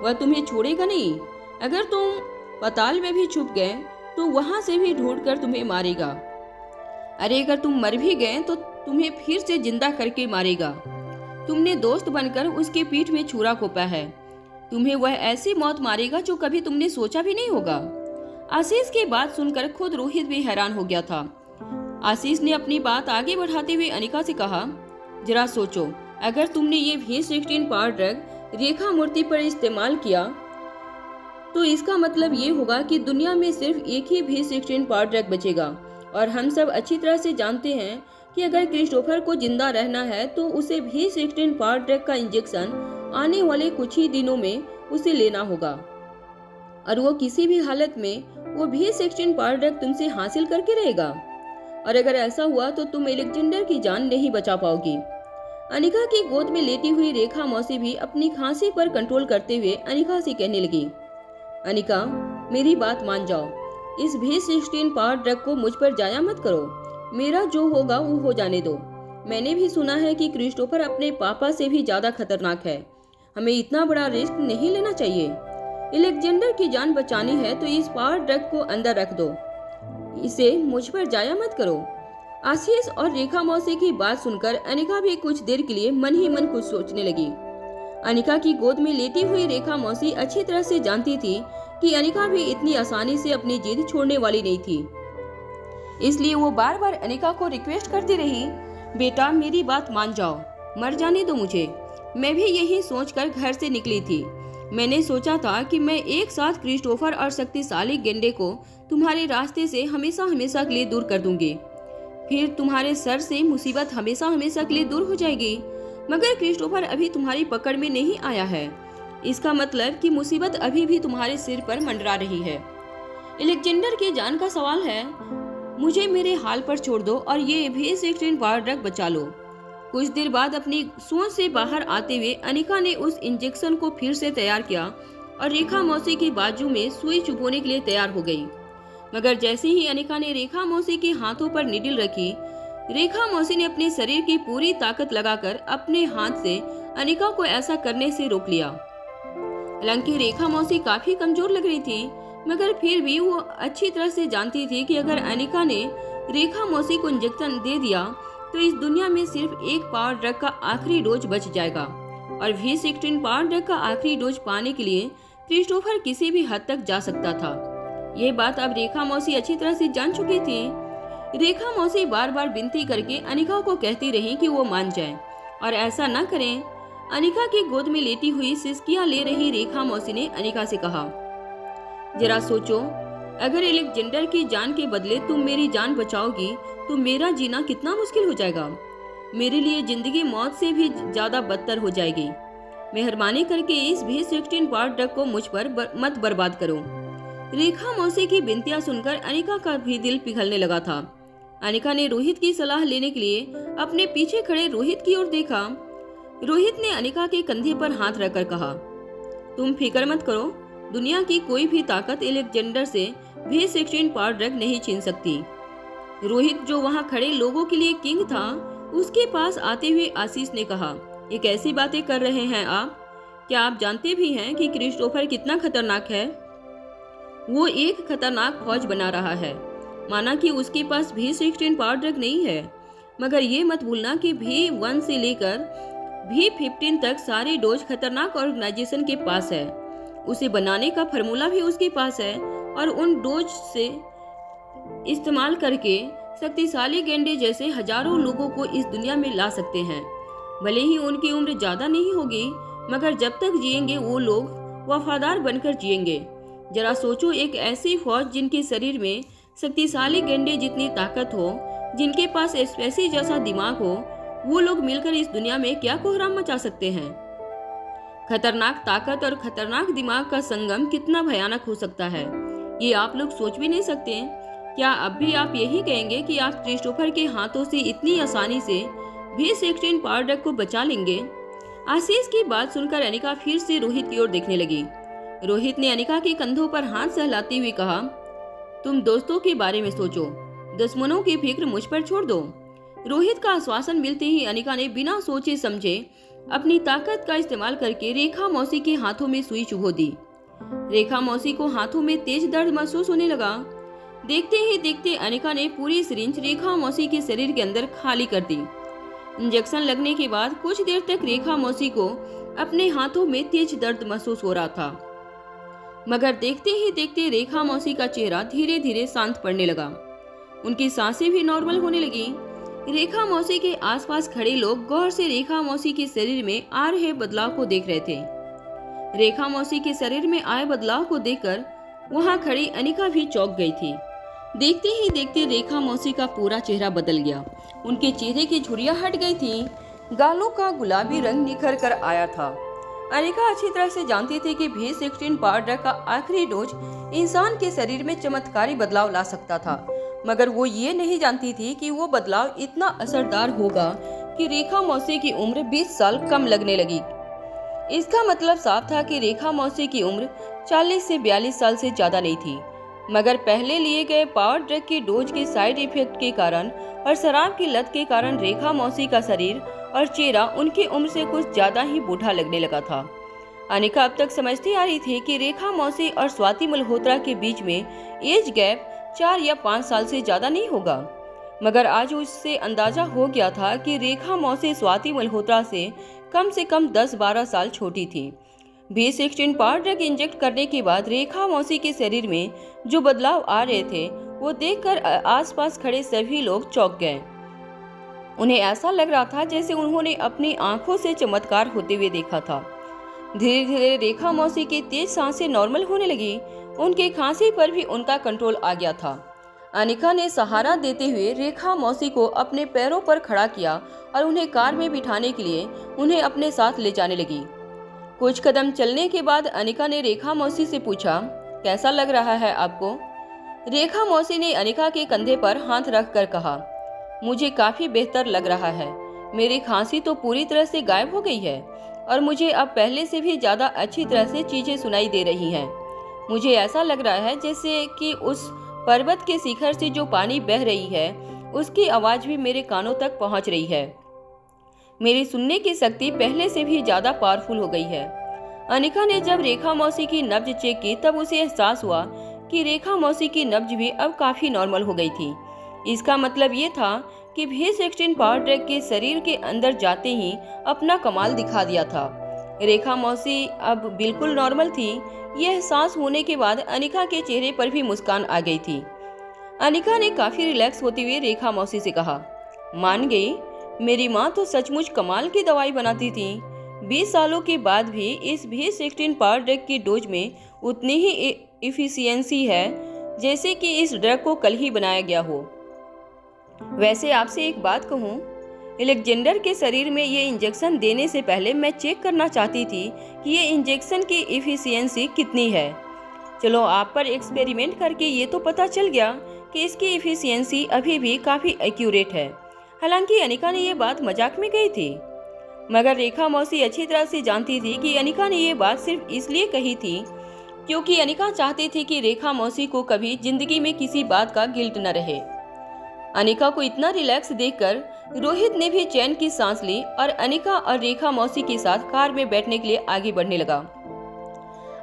वह तुम्हें छोड़ेगा नहीं। अगर तुम पाताल में भी छुप गए तो वहां से भी ढूंढकर तुम्हें मारेगा। अरे अगर तुम मर भी गए तो तुम्हें फिर से जिंदा करके मारेगा। तुमने दोस्त बनकर उसके पीठ में छुरा घोंपा है। तुम्हें वह ऐसी मौत मारेगा जो कभी तुमने सोचा भी नहीं होगा। आशीष की बात सुनकर खुद रोहित भी हैरान हो गया था। आशीष ने अपनी बात आगे बढ़ाते हुए अनिका से कहा, जरा सोचो, अगर तुमने ये V16 पावर ड्रग रेखा मूर्ति पर इस्तेमाल किया तो इसका मतलब ये होगा कि दुनिया में सिर्फ एक ही V16 पावर ड्रग बचेगा। और हम सब अच्छी तरह से जानते हैं कि अगर क्रिस्टोफर को जिंदा रहना है तो उसे V16 पावर ड्रग का इंजेक्शन आने वाले कुछ ही दिनों में उसे लेना होगा और वो किसी भी हालत में वो V16 पावर ड्रग तुमसे हासिल करके रहेगा। और अगर ऐसा हुआ तो तुम एलेक्जेंडर की जान नहीं बचा पाओगी। अनिका की गोद में लेटी हुई रेखा मौसी भी अपनी खांसी पर कंट्रोल करते हुए अनिका से कहने लगी, अनिका मेरी बात मान जाओ। इस V16 पावर ड्रग को मुझ पर जाया मत करो। मेरा जो होगा वो हो जाने दो। मैंने भी सुना है कि क्रिस्टोफर अपने पापा से भी ज्यादा खतरनाक है। हमें इतना बड़ा रिस्क नहीं लेना चाहिए। एलेक्जेंडर की जान बचानी है तो इस पावर ड्रग को अंदर रख दो। इसे मुझ पर जाया मत करो। आशीष और रेखा मौसी की बात सुनकर अनिका भी कुछ देर के लिए मन ही मन कुछ सोचने लगी। अनिका की गोद में लेटी हुई रेखा मौसी अच्छी तरह से जानती थी कि अनिका भी इतनी आसानी से अपनी जिद छोड़ने वाली नहीं थी। इसलिए वो बार बार अनिका को रिक्वेस्ट करती रही, बेटा मेरी बात मान जाओ, मर जाने दो मुझे। मैं भी यही सोचकर घर से निकली थी। मैंने सोचा था कि मैं एक साथ क्रिस्टोफर और शक्तिशाली गेंडे को तुम्हारे रास्ते से हमेशा हमेशा के लिए दूर कर दूंगी। फिर तुम्हारे सर से मुसीबत हमेशा हमेशा के लिए दूर हो जाएगी। मगर क्रिस्टोफर अभी तुम्हारी पकड़ में नहीं आया है। इसका मतलब कि मुसीबत अभी भी तुम्हारे सिर पर मंडरा रही है। एलेक्जेंडर की जान का सवाल है। मुझे मेरे हाल पर छोड़ दो और ये V16 पावर ड्रग बचा लो। कुछ देर बाद अपनी सोच से बाहर आते हुए अनिका ने उस इंजेक्शन को फिर से तैयार किया और रेखा मौसी की बाजू में सुई चुभोने के लिए तैयार हो गई। मगर जैसे ही अनिका ने रेखा मौसी के हाथों पर नीडल रखी, रेखा मौसी ने अपने शरीर की पूरी ताकत लगाकर अपने हाथ से अनिका को ऐसा करने से रोक लिया। हालांकि रेखा मौसी काफी कमजोर लग रही थी, मगर फिर भी वो अच्छी तरह से जानती थी कि अगर अनिका ने रेखा मौसी को इंजेक्शन दे दिया तो इस दुनिया में सिर्फ एक पावर ड्रग का आखिरी डोज बच जाएगा। और V16 पावर ड्रग का आखिरी डोज पाने के लिए क्रिस्टोफर किसी भी हद तक जा सकता था। यह बात अब रेखा मौसी अच्छी तरह से जान चुकी थी। रेखा मौसी बार बार विनती करके अनिका को कहती रही कि वो मान जाए और ऐसा न करें। अनिका की गोद में लेटी हुई सिसकियां ले रही रेखा मौसी ने अनिका से कहा, जरा सोचो, अगर एलेक्जेंडर की जान के बदले तुम मेरी जान बचाओगी तो मेरा जीना कितना मुश्किल हो जाएगा। मेरे लिए जिंदगी मौत से भी ज़्यादा बदतर हो जाएगी। मेहरबानी करके इस B16 पाउडर ड्रग को मुझ पर मत बर्बाद करो। रेखा मौसी की विनतियां सुनकर अनिका का भी दिल पिघलने लगा था। अनिका ने रोहित की सलाह लेने के लिए अपने पीछे खड़े रोहित की ओर देखा। रोहित ने अनिका के कंधे पर हाथ रखकर कहा, तुम फिक्र मत करो, दुनिया की कोई भी ताकत एलेक्जेंडर से B16 पाउडर ड्रग नहीं छीन सकती। रोहित, जो वहां खड़े लोगों के लिए किंग था, उसके पास आते हुए आशीष ने कहा, ये कैसी बातें कर रहे हैं आप? क्या आप जानते भी हैं कि क्रिस्टोफर कितना खतरनाक है? वो एक खतरनाक फौज बना रहा है। माना कि उसके पास B16 पाउडर ड्रग नहीं है, मगर ये मत भूलना कि B1 से लेकर B15 तक सारे डोज खतरनाक ऑर्गेनाइजेशन के पास है। उसे बनाने का फार्मूला भी उसके पास है और उन डोज से इस्तेमाल करके शक्तिशाली गेंडे जैसे हजारों लोगों को इस दुनिया में ला सकते हैं। भले ही उनकी उम्र ज्यादा नहीं होगी, मगर जब तक जिएंगे वो लोग वफादार बनकर जिएंगे। जरा सोचो, एक ऐसी फौज जिनके शरीर में शक्तिशाली गेंडे जितनी ताकत हो, जिनके पास स्पेसी जैसा दिमाग हो, वो लोग मिलकर इस दुनिया में क्या कोहराम मचा सकते हैं। खतरनाक ताकत और खतरनाक दिमाग का संगम कितना भयानक हो सकता है, ये आप लोग सोच भी नहीं सकते। क्या अब भी आप यही कहेंगे कि आप क्रिस्टोफर के हाथों से इतनी आसानी से B16 पाउडर ड्रग को बचा लेंगे? आशीष की बात सुनकर अनिका फिर से रोहित की ओर देखने लगी। रोहित ने अनिका के कंधों पर हाथ सहलाते हुए कहा, तुम दोस्तों के बारे में सोचो, दुश्मनों की फिक्र मुझ पर छोड़ दो। रोहित का आश्वासन मिलते ही अनिका ने बिना सोचे समझे अपनी ताकत का इस्तेमाल करके रेखा मौसी के हाथों में सुई चुभो दी। रेखा मौसी को हाथों में तेज दर्द महसूस होने लगा। देखते ही देखते अनिका ने पूरी सिरिंज रेखा मौसी के शरीर के अंदर खाली कर दी। इंजेक्शन लगने के बाद कुछ देर तक रेखा मौसी को अपने हाथों में तेज दर्द महसूस हो रहा था, मगर देखते ही देखते रेखा मौसी का चेहरा धीरे धीरे शांत पड़ने लगा। उनकी सांसें भी नॉर्मल होने लगी। रेखा मौसी के आसपास खड़े लोग गौर से रेखा मौसी के शरीर में आ रहे बदलाव को देख रहे थे। रेखा मौसी के शरीर में आए बदलाव को देखकर वहां खड़ी अनिका भी चौंक गई थी। देखते ही देखते रेखा मौसी का पूरा चेहरा बदल गया। उनके चेहरे की झुर्रियां हट गई थी, गालों का गुलाबी रंग निखर कर आया था। अनिका अच्छी तरह से जानती थी कि B16 पाउडर ड्रग का आखिरी डोज इंसान के शरीर में चमत्कारी बदलाव ला सकता था, मगर वो ये नहीं जानती थी कि वो बदलाव इतना असरदार होगा कि रेखा मौसी की उम्र 20 साल कम लगने लगी। इसका मतलब साफ था कि रेखा मौसी की उम्र 40 से 42 साल से ज्यादा नहीं थी, मगर पहले लिए गए पाउडर ड्रग के डोज के साइड इफेक्ट के कारण और शराब की लत के कारण रेखा मौसी का शरीर और चेहरा उनकी उम्र से कुछ ज्यादा ही बूढ़ा लगने लगा था। अनिका अब तक समझती आ रही थी कि रेखा मौसी और स्वाति मल्होत्रा के बीच में एज गैप 4 या 5 साल से ज्यादा नहीं होगा, मगर आज उससे अंदाजा हो गया था कि रेखा मौसी स्वाति मल्होत्रा से कम 10-12 साल छोटी थी। B16 पाउडर ड्रग इंजेक्ट करने के बाद रेखा मौसी के शरीर में जो बदलाव आ रहे थे, वो देखकर आसपास खड़े सभी लोग चौंक गए। उन्हें ऐसा लग रहा था जैसे उन्होंने अपनी आंखों से चमत्कार होते हुए देखा था। धीरे धीरे रेखा मौसी की तेज सांसें नॉर्मल होने लगी। उनके खांसी पर भी उनका कंट्रोल आ गया था। अनिका ने सहारा देते हुए रेखा मौसी को अपने पैरों पर खड़ा किया और उन्हें कार में बिठाने के लिए उन्हें अपने साथ ले जाने लगी। कुछ कदम चलने के बाद अनिका ने रेखा मौसी से पूछा, कैसा लग रहा है आपको? रेखा मौसी ने अनिका के कंधे पर हाथ रखकर कहा, मुझे काफी बेहतर लग रहा है। मेरी खांसी तो पूरी तरह से गायब हो गई है और मुझे अब पहले से भी ज्यादा अच्छी तरह से चीजें सुनाई दे रही हैं। मुझे ऐसा लग रहा है जैसे कि उस पर्वत के शिखर से जो पानी बह रही है, उसकी आवाज भी मेरे कानों तक पहुंच रही है। मेरी सुनने की शक्ति पहले से भी ज्यादा पावरफुल हो गई है। अनिका ने जब रेखा मौसी की नब्ज चेक की, तब उसे एहसास हुआ कि रेखा मौसी की नब्ज भी अब काफी नॉर्मल हो गई थी। इसका मतलब ये था कि B16 पाउडर ड्रग के शरीर के अंदर जाते ही अपना कमाल दिखा दिया था। रेखा मौसी अब बिल्कुल नॉर्मल थी। यह एहसास होने के बाद अनिका के चेहरे पर भी मुस्कान आ गई थी। अनिका ने काफी रिलैक्स होते हुए रेखा मौसी से कहा, मान गई, मेरी माँ तो सचमुच कमाल की दवाई बनाती थी। 20 सालों के बाद भी इस B16 पाउडर ड्रग की डोज में उतनी ही इफिशियंसी है जैसे कि इस ड्रग को कल ही बनाया गया हो। वैसे आपसे एक बात कहूँ, एलेक्जेंडर के शरीर में ये इंजेक्शन देने से पहले मैं चेक करना चाहती थी कि ये इंजेक्शन की एफिशिएंसी कितनी है। चलो आप पर एक्सपेरिमेंट करके ये तो पता चल गया कि इसकी एफिशिएंसी अभी भी काफ़ी एक्यूरेट है। हालांकि अनिका ने ये बात मजाक में कही थी, मगर रेखा मौसी अच्छी तरह से जानती थी कि अनिका ने ये बात सिर्फ इसलिए कही थी क्योंकि अनिका चाहती थी कि रेखा मौसी को कभी जिंदगी में किसी बात का गिल्ट न रहे। अनिका को इतना रिलैक्स देखकर रोहित ने भी चैन की सांस ली और अनिका और रेखा मौसी के साथ कार में बैठने के लिए आगे बढ़ने लगा।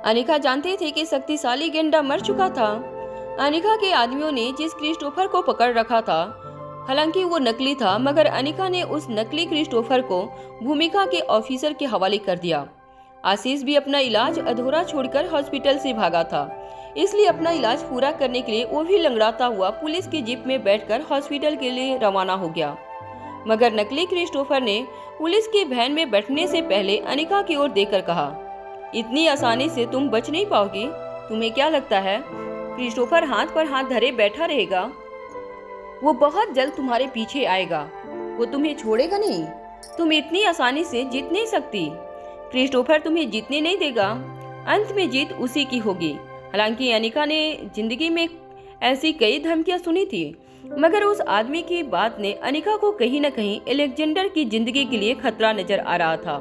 अनिका जानती थी कि शक्तिशाली गेंडा मर चुका था। अनिका के आदमियों ने जिस क्रिस्टोफर को पकड़ रखा था, हालांकि वो नकली था, मगर अनिका ने उस नकली क्रिस्टोफर को भूमिका के ऑफिसर के हवाले कर दिया। आशीष भी अपना इलाज अधूरा छोड़कर हॉस्पिटल से भागा था, इसलिए अपना इलाज पूरा करने के लिए वो भी लंगड़ाता हुआ पुलिस की जीप में बैठकर हॉस्पिटल के लिए रवाना हो गया। मगर नकली क्रिस्टोफर ने पुलिस की वैन में बैठने से पहले अनिका की ओर देखकर कहा, इतनी आसानी से तुम बच नहीं पाओगी। तुम्हें क्या लगता है क्रिस्टोफर हाथ पर हाथ धरे बैठा रहेगा? वो बहुत जल्द तुम्हारे पीछे आएगा, वो तुम्हें छोड़ेगा नहीं। तुम इतनी आसानी से जीत नहीं सकती। क्रिस्टोफर तुम्हें जीतने नहीं देगा, अंत में जीत उसी की होगी। हालांकि अनिका ने जिंदगी में ऐसी कई धमकियां सुनी थी, मगर उस आदमी की बात ने अनिका को कहीं न कहीं एलेक्जेंडर की जिंदगी के लिए खतरा नजर आ रहा था।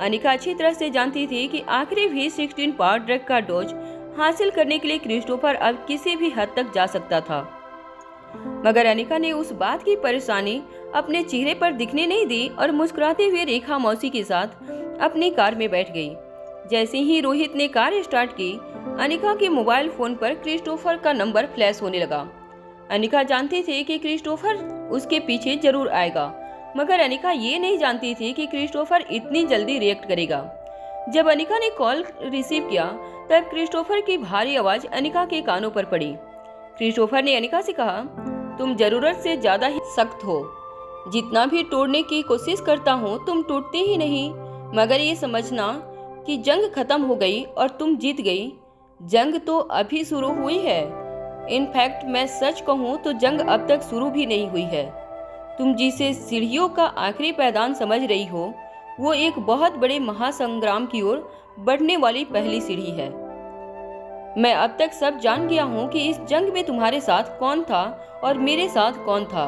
अनिका अच्छी तरह से जानती थी कि आखिरी भी 16 पावर ड्रग का डोज हासिल करने के लिए क्रिस्टोफर अब किसी भी हद तक जा सकता था। मगर अनिका ने उस बात की परेशानी अपने चेहरे पर दिखने नहीं दी और मुस्कुराते हुए रेखा मौसी के साथ अपनी कार में बैठ गई। जैसे ही रोहित ने कार स्टार्ट की, अनिका के मोबाइल फोन पर क्रिस्टोफर का नंबर फ्लैश होने लगा। अनिका जानती थी कि क्रिस्टोफर उसके पीछे जरूर आएगा, मगर अनिका ये नहीं जानती थी कि क्रिस्टोफर इतनी जल्दी रिएक्ट करेगा। जब अनिका ने कॉल रिसीव किया, तब क्रिस्टोफर की भारी आवाज अनिका के कानों पर पड़ी। क्रिस्टोफर ने अनिका से कहा, तुम जरूरत से ज्यादा ही सख्त हो। जितना भी तोड़ने की कोशिश करता हूँ तुम टूटते ही नहीं। मगर ये समझना कि जंग खत्म हो गई और तुम जीत गई। जंग तो अभी शुरू हुई है। इनफैक्ट मैं सच कहूँ तो जंग अब तक शुरू भी नहीं हुई है। तुम जिसे सीढ़ियों का आखिरी पैदान समझ रही हो, वो एक बहुत बड़े महासंग्राम की ओर बढ़ने वाली पहली सीढ़ी है। मैं अब तक सब जान गया हूँ कि इस जंग में तुम्हारे साथ कौन था और मेरे साथ कौन था।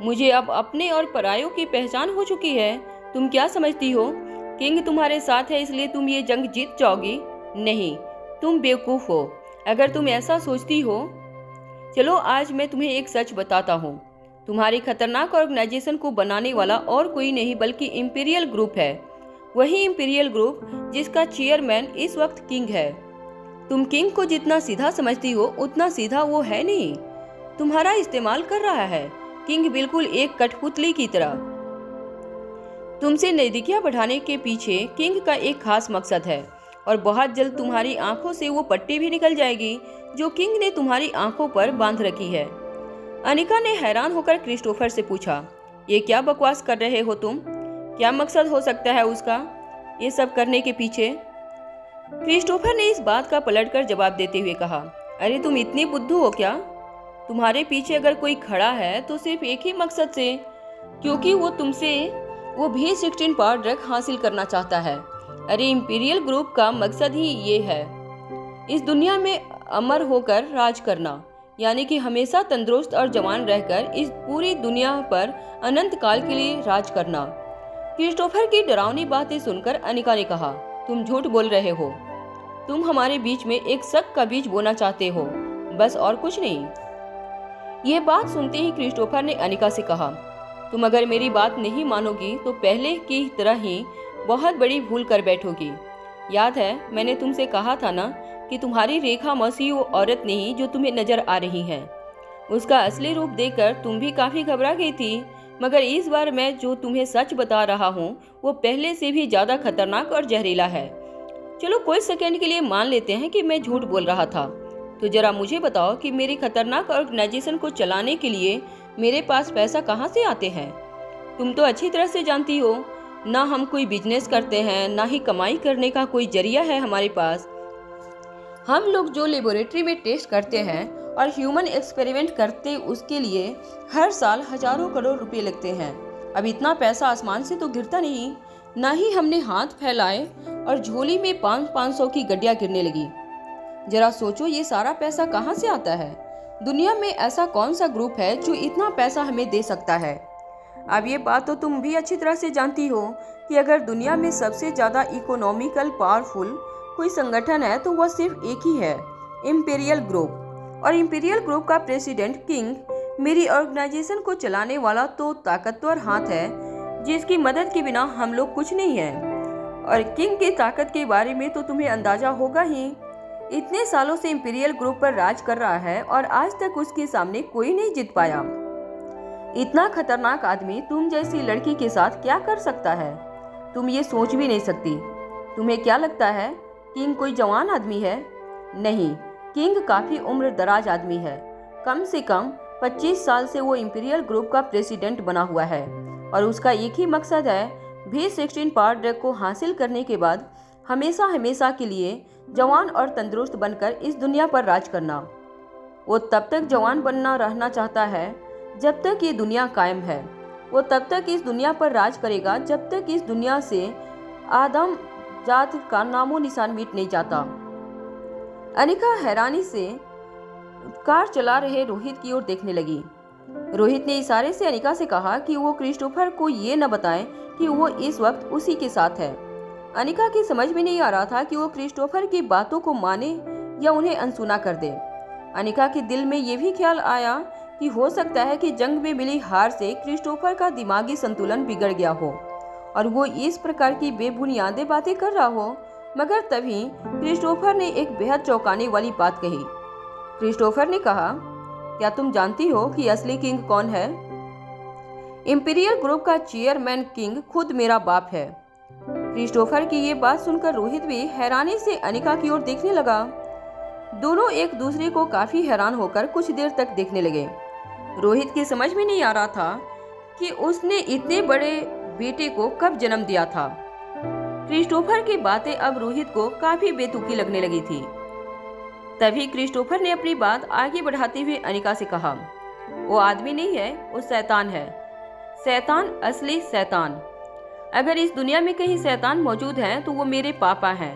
मुझे अब अपने और परायों की पहचान हो चुकी है। तुम क्या समझती हो किंग तुम्हारे साथ है इसलिए तुम ये जंग जीत जाओगी? नहीं, तुम बेवकूफ हो अगर तुम ऐसा सोचती हो। चलो आज मैं तुम्हें एक सच बताता हूँ। तुम्हारी खतरनाक ऑर्गेनाइजेशन को बनाने वाला और कोई नहीं बल्कि इंपीरियल ग्रुप है। वही इंपीरियल ग्रुप जिसका चेयरमैन इस वक्त किंग है। तुम किंग को जितना सीधा समझती हो उतना सीधा वो है नहीं, तुम्हारा इस्तेमाल कर रहा है। किंग बिल्कुल एक कठपुतली की तरह। तुमसे नजदीकियां बढ़ाने के पीछे किंग का एक खास मकसद है और बहुत जल्द तुम्हारी आंखों से वो पट्टी भी निकल जाएगी जो किंग ने तुम्हारी आंखों पर बांध रखी है। अनिका ने हैरान होकर क्रिस्टोफर से पूछा, ये क्या बकवास कर रहे हो तुम? क्या मकसद हो सकता है उसका ये सब करने के पीछे? क्रिस्टोफर ने इस बात का पलटकर जवाब देते हुए कहा, अरे तुम इतनी बुद्धू हो क्या? तुम्हारे पीछे अगर कोई खड़ा है तो सिर्फ एक ही मकसद से, क्योंकि वो भी 16 पावर ड्रग हासिल करना चाहता है। अरे इंपीरियल ग्रुप का मकसद ही ये है, इस दुनिया में अमर होकर राज करना, यानी कि हमेशा तंदुरुस्त और जवान रहकर इस पूरी दुनिया पर अनंत काल के लिए राज करना। क्रिस्टोफर की डरावनी बातें सुनकर अनिका ने कहा, तुम झूठ बोल रहे हो। तुम हमारे बीच में एक शक का बीज बोना चाहते हो, बस और कुछ नहीं। ये बात सुनते ही क्रिस्टोफर ने अनिका से कहा, तुम अगर मेरी बात नहीं मानोगी तो पहले की तरह ही बहुत बड़ी भूल कर बैठोगी। याद है मैंने तुमसे कहा था ना कि तुम्हारी रेखा मौसी वो औरत नहीं जो तुम्हें नजर आ रही है। उसका असली रूप देखकर तुम भी काफी घबरा गई थी, मगर इस बार मैं जो तुम्हें सच बता रहा हूँ वो पहले से भी ज्यादा खतरनाक और जहरीला है। चलो कुछ सेकंड के लिए मान लेते हैं कि मैं झूठ बोल रहा था, तो जरा मुझे बताओ कि मेरी खतरनाक ऑर्गेनाइजेशन को चलाने के लिए मेरे पास पैसा कहाँ से आते हैं? तुम तो अच्छी तरह से जानती हो, ना हम कोई बिजनेस करते हैं, ना ही कमाई करने का कोई जरिया है हमारे पास। हम लोग जो लेबोरेटरी में टेस्ट करते हैं और ह्यूमन एक्सपेरिमेंट करते उसके लिए हर साल हजारों करोड़ रुपए लगते हैं। अब इतना पैसा आसमान से तो गिरता नहीं, ना ही हमने हाथ फैलाए और झोली में 500 की गड्डियां गिरने लगी। जरा सोचो ये सारा पैसा कहाँ से आता है? दुनिया में ऐसा कौन सा ग्रुप है जो इतना पैसा हमें दे सकता है? अब ये बात तो तुम भी अच्छी तरह से जानती हो कि अगर दुनिया में सबसे ज़्यादा इकोनॉमिकल पावरफुल कोई संगठन है तो वह सिर्फ एक ही है, इंपीरियल ग्रुप। और इंपीरियल ग्रुप का प्रेसिडेंट किंग मेरी ऑर्गेनाइजेशन को चलाने वाला तो ताकतवर हाथ है जिसकी मदद के बिना हम लोग कुछ नहीं है। और किंग की ताकत के बारे में तो तुम्हें अंदाजा होगा ही। इतने सालों से इंपीरियल ग्रुप पर राज कर रहा है और आज तक उसके सामने कोई नहीं जीत पाया। इतना खतरनाक आदमी तुम जैसी लड़की के साथ क्या कर सकता है? तुम ये सोच भी नहीं सकती। तुम्हें क्या लगता है किंग कोई जवान आदमी है? नहीं, किंग काफी उम्र दराज आदमी है। कम से कम 25 साल से वो इंपीरियल ग्रुप का प्रेसिडेंट बना हुआ है और उसका एक ही मकसद है V16 पावर ड्रग को हासिल करने के बाद हमेशा हमेशा के लिए जवान और तंदुरुस्त बनकर इस दुनिया पर राज करना। वो तब तक जवान बनना रहना चाहता है जब तक ये दुनिया कायम है। वो तब तक इस दुनिया पर राज करेगा जब तक इस दुनिया से आदम जात का नामो निशान मिट नहीं जाता। अनिका हैरानी से कार चला रहे रोहित की ओर देखने लगी। रोहित ने इशारे से अनिका से कहा कि वो क्रिस्टोफर को ये न बताए कि वो इस वक्त उसी के साथ है। अनिका की समझ में नहीं आ रहा था कि वो क्रिस्टोफर की बातों को माने या उन्हें अनसुना कर दे। अनिका के दिल में ये भी ख्याल आया कि हो सकता है कि जंग में मिली हार से क्रिस्टोफर का दिमागी संतुलन बिगड़ गया हो और वो इस प्रकार की बेबुनियाद बातें कर रहा हो। मगर तभी क्रिस्टोफर ने एक बेहद चौंकाने वाली बात कही। क्रिस्टोफर ने कहा, क्या तुम जानती हो कि असली किंग कौन है? इंपीरियल ग्रुप का चेयरमैन किंग खुद मेरा बाप है। क्रिस्टोफर की ये बात सुनकर रोहित भी हैरानी से अनिका की ओर देखने लगा। दोनों एक दूसरे को काफी हैरान होकर कुछ देर तक देखने लगे। रोहित की समझ में नहीं आ रहा था कि उसने इतने बड़े बेटे को कब जन्म दिया था। क्रिस्टोफर की बातें अब रोहित को काफी बेतुकी लगने लगी थी। तभी क्रिस्टोफर ने अपनी बात आगे बढ़ाते हुए अनिका से कहा, वो आदमी नहीं है, वो शैतान है। शैतान, असली शैतान। अगर इस दुनिया में कहीं शैतान मौजूद है तो वो मेरे पापा हैं।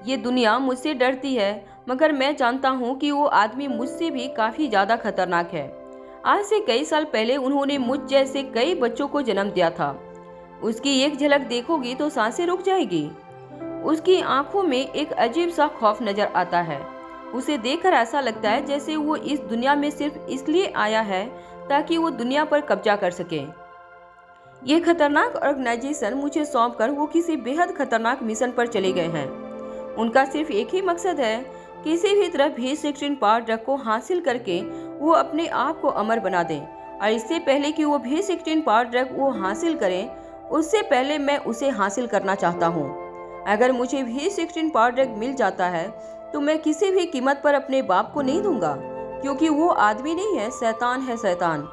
ये दुनिया मुझसे डरती है मगर मैं जानता हूँ कि वो आदमी मुझसे भी काफी ज्यादा खतरनाक है। आज से कई साल पहले उन्होंने मुझ जैसे कई बच्चों को जन्म दिया था। उसकी एक झलक देखोगी तो सांसें रुक जाएगी। उसकी आंखों में एक अजीब सा खौफ नजर आता है। उसे देखकर ऐसा लगता है जैसे वो इस दुनिया में सिर्फ इसलिए आया है ताकि वो दुनिया पर कब्जा कर सके। ये खतरनाक ऑर्गेनाइजेशन मुझे सौंपकर वो किसी बेहद खतरनाक मिशन पर चले गए हैं। उनका सिर्फ एक ही मकसद है, किसी भी तरह V16 पावर ड्रग को हासिल करके वो अपने आप को अमर बना दें। और इससे पहले कि वो V16 पावर ड्रग वो हासिल करें, उससे पहले मैं उसे हासिल करना चाहता हूँ। अगर मुझे V16 पावर ड्रग मिल जाता है तो मैं किसी भी कीमत पर अपने बाप को नहीं दूंगा, क्योंकि वो आदमी नहीं है, शैतान है, शैतान।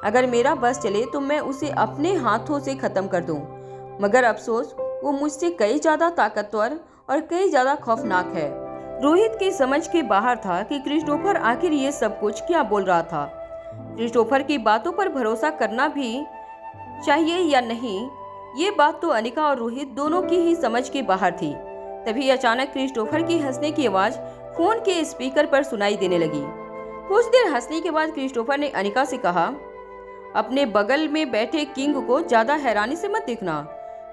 अगर मेरा बस चले तो मैं उसे अपने हाथों से खत्म कर दूं। मगर अफसोस वो मुझसे कई ज्यादा ताकतवर और कई ज्यादा खौफनाक है। रोहित की समझ के बाहर था कि क्रिस्टोफर आखिर ये सब कुछ क्या बोल रहा था। क्रिस्टोफर की बातों पर भरोसा करना भी चाहिए या नहीं, ये बात तो अनिका और रोहित दोनों की ही समझ के बाहर थी। तभी अचानक क्रिस्टोफर की हंसने की आवाज फोन के स्पीकर पर सुनाई देने लगी। कुछ देर हंसने के बाद क्रिस्टोफर ने अनिका से कहा, अपने बगल में बैठे किंग को ज्यादा हैरानी से मत देखना,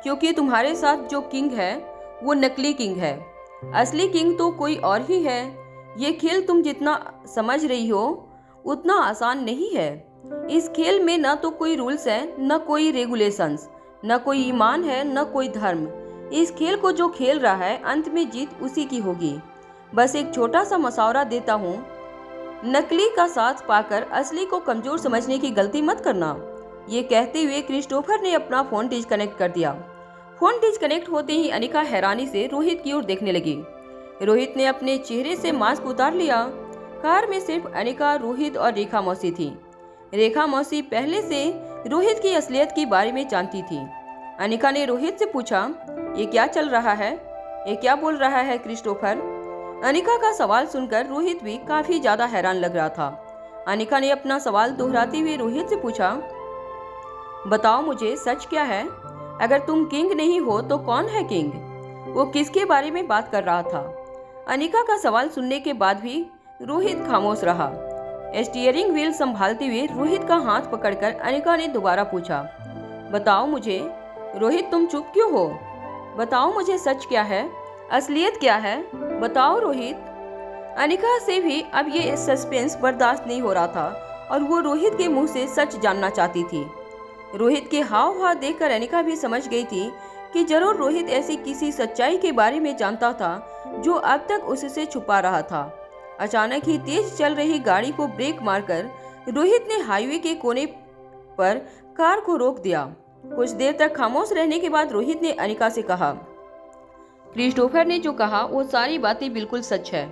क्योंकि तुम्हारे साथ जो किंग है वो नकली किंग है। असली किंग तो कोई और ही है। ये खेल तुम जितना समझ रही हो उतना आसान नहीं है। इस खेल में न तो कोई रूल्स है, न कोई रेगुलेशंस, न कोई ईमान है, न कोई धर्म। इस खेल को जो खेल रहा है अंत में जीत उसी की होगी। बस एक छोटा सा मशवरा देता हूँ, नकली का साथ पाकर असली को कमजोर समझने की गलती मत करना। ये कहते हुए क्रिस्टोफर ने अपना फोन डिस्कनेक्ट कर दिया। फोन डिस्कनेक्ट होते ही अनिका हैरानी से रोहित की ओर देखने लगी। रोहित ने अपने चेहरे से मास्क उतार लिया। कार में सिर्फ अनिका, रोहित और रेखा मौसी थी। रेखा मौसी पहले से रोहित की असलियत के बारे में जानती थी। अनिका ने रोहित से पूछा, ये क्या चल रहा है? ये क्या बोल रहा है क्रिस्टोफर? अनिका का सवाल सुनकर रोहित भी काफी ज्यादा हैरान लग रहा था। अनिका ने अपना सवाल दोहराते हुए रोहित से पूछा, बताओ मुझे सच क्या है? अगर तुम किंग नहीं हो तो कौन है किंग? वो किसके बारे में बात कर रहा था? अनिका का सवाल सुनने के बाद भी रोहित खामोश रहा। स्टीयरिंग व्हील संभालते हुए रोहित का हाथ पकड़कर अनिका ने दोबारा पूछा, बताओ मुझे। रोहित तुम चुप क्यों हो? बताओ मुझे सच क्या है? असलियत क्या है? बताओ रोहित। अनिका से भी अब ये सस्पेंस बर्दाश्त नहीं हो रहा था और वो रोहित के मुंह से सच जानना चाहती थी। रोहित के हाव भाव देखकर अनिका भी समझ गई थी कि जरूर रोहित ऐसी किसी सच्चाई के बारे में जानता था जो अब तक उससे छुपा रहा था। अचानक ही तेज चल रही गाड़ी को ब्रेक मारकर रोहित ने हाईवे के कोने पर कार को रोक दिया। कुछ देर तक खामोश रहने के बाद रोहित ने अनिका से कहा, क्रिस्टोफर ने जो कहा वो सारी बातें बिल्कुल सच है।